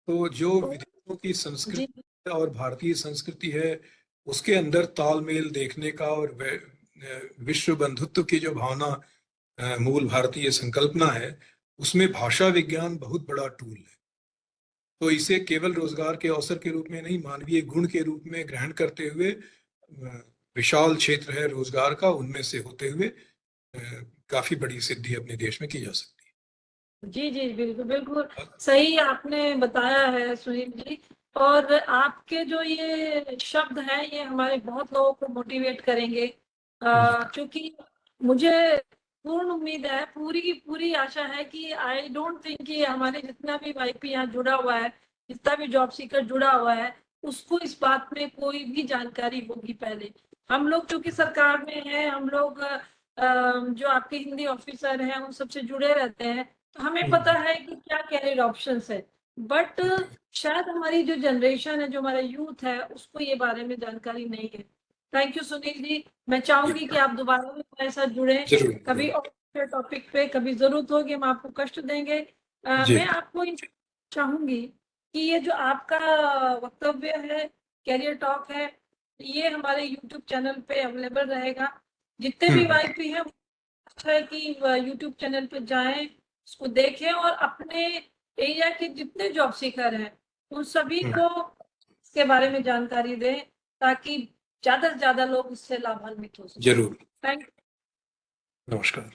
तो जो विदेशों की संस्कृति और भारतीय संस्कृति है उसके अंदर तालमेल देखने का, और विश्व बंधुत्व की जो भावना मूल भारतीय संकल्पना है, उसमें भाषा विज्ञान बहुत बड़ा टूल है। तो इसे केवल रोजगार के अवसर के रूप में नहीं, मानवीय गुण के रूप में ग्रहण करते हुए विशाल क्षेत्र है रोजगार का, उनमें से होते हुए काफी बड़ी सिद्धि अपने देश में की जा सकती है। जी जी, बिल्कुल बिल्कुल सही आपने बताया है सुनील जी। और आपके जो ये शब्द हैं ये हमारे बहुत लोगों को मोटिवेट करेंगे, क्योंकि मुझे पूर्ण उम्मीद है, पूरी पूरी आशा है कि आई डोंट थिंक कि हमारे जितना भी वाईपी यहाँ जुड़ा हुआ है, जितना भी जॉब सीकर जुड़ा हुआ है, उसको इस बात में कोई भी जानकारी होगी। पहले हम लोग चूंकि सरकार में हैं, हम लोग जो आपके हिंदी ऑफिसर हैं उन सबसे जुड़े रहते हैं, तो हमें पता है कि क्या कैरियर ऑप्शंस है। बट शायद हमारी जो जनरेशन है, जो हमारा यूथ है, उसको ये बारे में जानकारी नहीं है। थैंक यू सुनील जी। मैं चाहूंगी कि आप दोबारा भी हमारे साथ जुड़े, कभी और टॉपिक पे, कभी जरूरत होगी हम आपको कष्ट देंगे। मैं आपको चाहूंगी कि ये जो आपका वक्तव्य है, कैरियर टॉक है, ये हमारे यूट्यूब चैनल पे अवेलेबल रहेगा। जितने भी वाईपी हैं, अच्छा है कि यूट्यूब चैनल पे जाएं, उसको देखें और अपने एरिया के जितने जॉब सीकर हैं उन सभी को इसके बारे में जानकारी दें, ताकि ज्यादा से ज्यादा लोग इससे लाभान्वित हो सकें। जरूर। Thank you. नमस्कार।